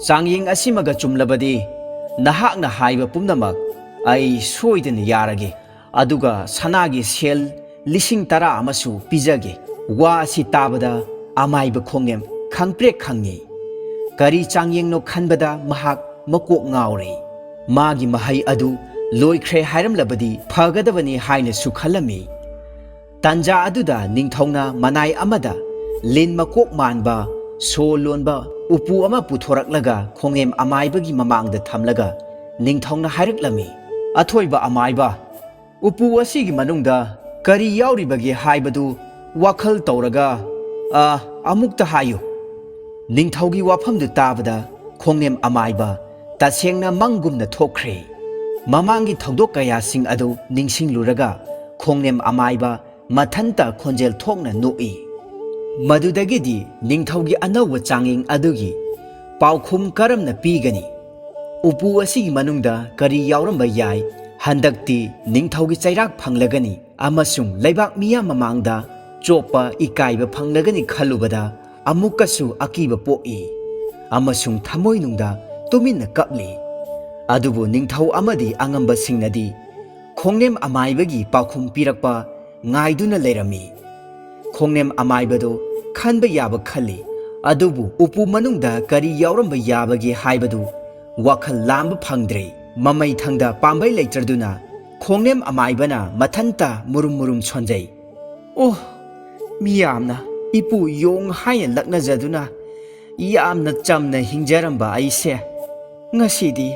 ꯆꯥꯡꯌꯦꯡ ꯑꯁꯤꯃꯒ ꯆꯨꯝꯂꯕꯗꯤ ꯅꯍꯥꯛꯅ ꯍꯥꯏꯕ ꯄꯨꯝꯅꯃꯛ ꯑꯩ ꯁꯣꯏꯗꯅ ꯌꯥꯔꯒꯦ꯫ ꯑꯗꯨꯒ ꯁꯅꯥꯒꯤ ꯁꯦꯜ 10,000 ꯑꯃꯁꯨ ꯄꯤꯖꯒꯦ꯫ ꯋꯥ ꯑꯁꯤ ꯇꯥꯕꯗ ꯑꯃꯥꯏꯕ ꯈꯣꯡꯅꯦꯝ ꯈꯪꯄ꯭ꯔꯦꯛ ꯈꯪꯉꯤ꯫ ꯀꯔꯤ ꯆꯥꯡꯌꯦꯡꯅꯣ ꯈꯟꯕꯗ ꯃꯍꯥꯛ ꯃꯀꯣꯛ ꯉꯥꯎꯔꯦ꯫ ꯃꯥꯒꯤ ꯃꯍꯩ ꯑꯗꯨ ꯂꯣꯏꯈ꯭ꯔꯦ ꯍꯥꯏꯔꯝꯂꯕꯗꯤ ꯐꯒꯗꯕꯅꯤ ꯍꯥꯏꯅꯁꯨ ꯈꯜꯂꯝꯃꯤ꯫ ꯇꯥꯟꯖꯥ ꯑꯗꯨꯗ ꯅꯤꯡꯊꯧꯅ ꯃꯅꯥꯏ ꯑꯃꯗ ꯂꯤꯟ ꯃꯀꯣꯛ ꯃꯥꯟꯕ ꯁꯣ ꯂꯣꯟꯕ ꯎꯄꯨ ꯑꯃ ꯄꯨꯊꯣꯔꯛꯂꯒ ꯈꯣꯡꯅꯦꯝ ꯑꯃꯥꯏꯕꯒꯤ ꯃꯃꯥꯡꯗ ꯊꯝꯂꯒ ꯅꯤꯡꯊꯧꯅ ꯍꯥꯏꯔꯛꯂꯝꯃꯤ, "ꯑꯊꯣꯏꯕ ꯑꯃꯥꯏꯕ, ꯎꯄꯨ ꯑꯁꯤꯒꯤ ꯃꯅꯨꯡꯗ ꯀꯔꯤ ꯌꯥꯎꯔꯤꯕꯒꯦ ꯍꯥꯏꯕꯗꯨ ꯋꯥꯈꯜ ꯇꯧꯔꯒ ꯑꯃꯨꯛꯇ ꯍꯥꯏꯌꯨ." ꯅꯤꯡꯊꯧꯒꯤ ꯋꯥꯐꯝꯗꯨ ꯇꯥꯕꯗ ꯈꯣꯡꯅꯦꯝ ꯑꯃꯥꯏꯕ ꯇꯁꯦꯡꯅ ꯃꯪꯒꯨꯝꯅ ꯊꯣꯛꯈ꯭ꯔꯦ꯫ ꯃꯃꯥꯡꯒꯤ ꯊꯧꯗꯣꯛ ꯀꯌꯥꯁꯤꯡ ꯑꯗꯨ ꯅꯤꯡꯁꯤꯡꯂꯨꯔꯒ ꯈꯣꯡꯅꯦꯝ ꯑꯃꯥꯏꯕ ꯃꯊꯟꯇ ꯈꯣꯟꯖꯦꯜ ꯊꯣꯛꯅ ꯅꯣꯛꯏ꯫ ꯃꯗꯨꯗꯒꯤꯗꯤ ꯅꯤꯡꯊꯧꯒꯤ ꯑꯅꯧꯕ ꯆꯥꯡꯌꯦꯡ ꯑꯗꯨꯒꯤ ꯄꯥꯎꯈꯨꯝ ꯀꯔꯝꯅ ꯄꯤꯒꯅꯤ? ꯎꯄꯨ ꯑꯁꯤꯒꯤ ꯃꯅꯨꯡꯗ ꯀꯔꯤ ꯌꯥꯎꯔꯝꯕ ꯌꯥꯏ? ꯍꯟꯗꯛꯇꯤ ꯅꯤꯡꯊꯧꯒꯤ ꯆꯩꯔꯥꯛ ꯐꯪꯂꯒꯅꯤ ꯑꯃꯁꯨꯡ ꯂꯩꯕꯥꯛ ꯃꯤꯌꯥꯝ ꯃꯃꯥꯡꯗ ꯆꯣꯞꯄ ꯏꯀꯥꯏꯕ ꯐꯪꯂꯒꯅꯤ ꯈꯜꯂꯨꯕꯗ ꯑꯃꯨꯛꯀꯁꯨ ꯑꯀꯤꯕ ꯄꯣꯛꯏ ꯑꯃꯁꯨꯡ ꯊꯃꯣꯏꯅꯨꯡꯗ ꯇꯨꯃꯤꯟꯅ ꯀꯞꯂꯤ꯫ ꯑꯗꯨꯕꯨ ꯅꯤꯡꯊꯧ ꯑꯃꯗꯤ ꯑꯉꯝꯕꯁꯤꯡꯅꯗꯤ ꯈꯣꯡꯅꯦꯝ ꯑꯃꯥꯏꯕꯒꯤ ꯄꯥꯎꯈꯨꯝ ꯄꯤꯔꯛꯄ ꯉꯥꯏꯗꯨꯅ ꯂꯩꯔꯝꯃꯤ꯫ ꯈꯣꯡꯅꯦꯝ ꯑꯃꯥꯏꯕꯗꯨ ꯈꯟꯕ ꯌꯥꯕ ꯈꯜꯂꯤ, ꯑꯗꯨꯕꯨ ꯎꯄꯨ ꯃꯅꯨꯡꯗ ꯀꯔꯤ ꯌꯥꯎꯔꯝꯕ ꯌꯥꯕꯒꯦ ꯍꯥꯏꯕꯗꯨ ꯋꯥꯈꯜ ꯂꯥꯝꯕ ꯐꯪꯗ꯭ꯔꯦ꯫ ꯃꯃꯩꯊꯪꯗ ꯄꯥꯝꯕꯩ ꯂꯩꯇ꯭ꯔꯗꯨꯅ ꯈꯣꯡꯅꯦꯝ ꯑꯃꯥꯏꯕꯅ ꯃꯊꯟꯇ ꯃꯨꯔꯨꯝ ꯃꯨꯔꯨꯝ ꯁꯣꯟꯖꯩ꯫ "ꯑꯣ, ꯃꯤꯌꯥꯝꯅ ꯏꯄꯨ ꯌꯣꯡ ꯍꯥꯏꯅ ꯂꯛꯅꯖꯗꯨꯅ ꯌꯥꯝꯅ ꯆꯝꯅ ꯍꯤꯡꯖꯔꯝꯕ ꯑꯩꯁꯦ ꯉꯁꯤꯗꯤ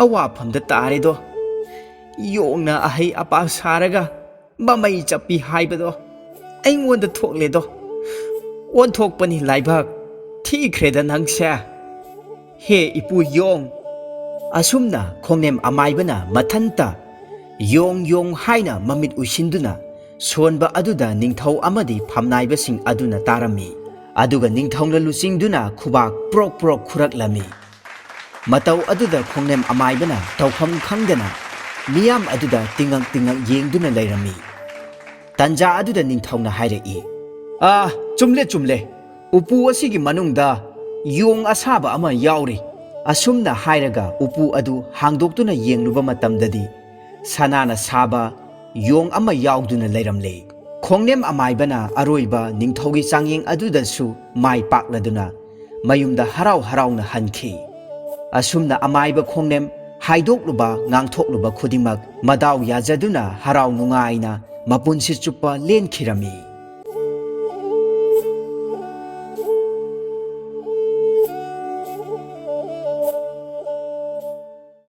ꯑꯋꯥꯐꯝꯗ ꯇꯥꯔꯦꯗꯣ꯫ ꯌꯣꯡꯅ ꯑꯍꯩ ꯑꯄꯥ ꯁꯥꯔꯒ ꯃꯃꯩ ꯆꯞꯄꯤ ꯍꯥꯏꯕꯗꯣ ꯑꯩꯉꯣꯟꯗ ꯊꯣꯛꯂꯦꯗꯣ꯫ ꯑꯣꯟꯊꯣꯛꯄꯅꯤ ꯂꯥꯏꯕꯛ ꯊꯤꯈ꯭ꯔꯦꯗ ꯅꯪꯁꯦ, ꯍꯦ ꯏꯄꯨ ꯌꯣꯡ!" ꯑꯁꯨꯝꯅ ꯈꯣꯡꯅꯦꯝ ꯑꯃꯥꯏꯕꯅ ꯃꯊꯟꯇ "ꯌꯣꯡ ꯌꯣꯡ" ꯍꯥꯏꯅ ꯃꯃꯤꯠ ꯎꯏꯁꯤꯟꯗꯨꯅ ꯁꯣꯟꯕ ꯑꯗꯨꯗ ꯅꯤꯡꯊꯧ ꯑꯃꯗꯤ ꯐꯝꯅꯥꯏꯕꯁꯤꯡ ꯑꯗꯨꯅ ꯇꯥꯔꯝꯃꯤ꯫ ꯑꯗꯨꯒ ꯅꯤꯡꯊꯧꯅ ꯂꯨꯆꯤꯡꯗꯨꯅ ꯈꯨꯕꯥꯛ ꯄ꯭ꯔꯣꯛ ꯄ꯭ꯔꯣꯛ ꯈꯨꯔꯛꯂꯝꯃꯤ꯫ ꯃꯇꯧ ꯑꯗꯨꯗ ꯈꯣꯡꯅꯦꯝ ꯑꯃꯥꯏꯕꯅ ꯇꯧꯐꯝ ꯈꯪꯗꯅ ꯃꯤꯌꯥꯝ ꯑꯗꯨꯗ ꯇꯤꯡꯉꯛ ꯇꯤꯡꯉꯛ ꯌꯦꯡꯗꯨꯅ ꯂꯩꯔꯝꯃꯤ꯫ ꯇꯟꯖꯥ ꯑꯗꯨꯗ ꯅꯤꯡꯊꯧꯅ ꯍꯥꯏꯔꯛꯏ, "ꯆꯨꯝꯂꯦ ꯆꯨꯝꯂꯦ, ꯎꯄꯨ ꯑꯁꯤꯒꯤ ꯃꯅꯨꯡꯗ ꯌꯣꯡ ꯑꯁꯥꯕ ꯑꯃ ꯌꯥꯎꯔꯤ." ꯑꯁꯨꯝꯅ ꯍꯥꯏꯔꯒ ꯎꯄꯨ ꯑꯗꯨ ꯍꯥꯡꯗꯣꯛꯇꯨꯅ ꯌꯦꯡꯂꯨꯕ ꯃꯇꯝꯗꯗꯤ ꯁꯅꯥꯅ ꯁꯥꯕ ꯌꯣꯡ ꯑꯃ ꯌꯥꯎꯗꯨꯅ ꯂꯩꯔꯝꯂꯦ꯫ ꯈꯣꯡꯅꯦꯝ ꯑꯃꯥꯏꯕꯅ ꯑꯔꯣꯏꯕ ꯅꯤꯡꯊꯧꯒꯤ ꯆꯥꯡꯌꯦꯡ ꯑꯗꯨꯗꯁꯨ ꯃꯥꯏ ꯄꯥꯛꯂꯗꯨꯅ ꯃꯌꯨꯝꯗ ꯍꯔꯥꯎ ꯍꯔꯥꯎꯅ ꯍꯟꯈꯤ꯫ ꯑꯁꯨꯝꯅ ꯑꯃꯥꯏꯕ ꯈꯣꯡꯅꯦꯝ ꯍꯥꯏꯗꯣꯛꯂꯨꯕ ꯉꯥꯡꯊꯣꯛꯂꯨꯕ ꯈꯨꯗꯤꯡꯃꯛ ꯃꯗꯥꯎ ꯌꯥꯖꯗꯨꯅ ꯍꯔꯥꯎ ꯅꯨꯡꯉꯥꯏꯅ ꯃꯄꯨꯟꯁꯤ ꯆꯨꯞꯄ ꯂꯦꯟꯈꯤꯔꯝꯃꯤ꯫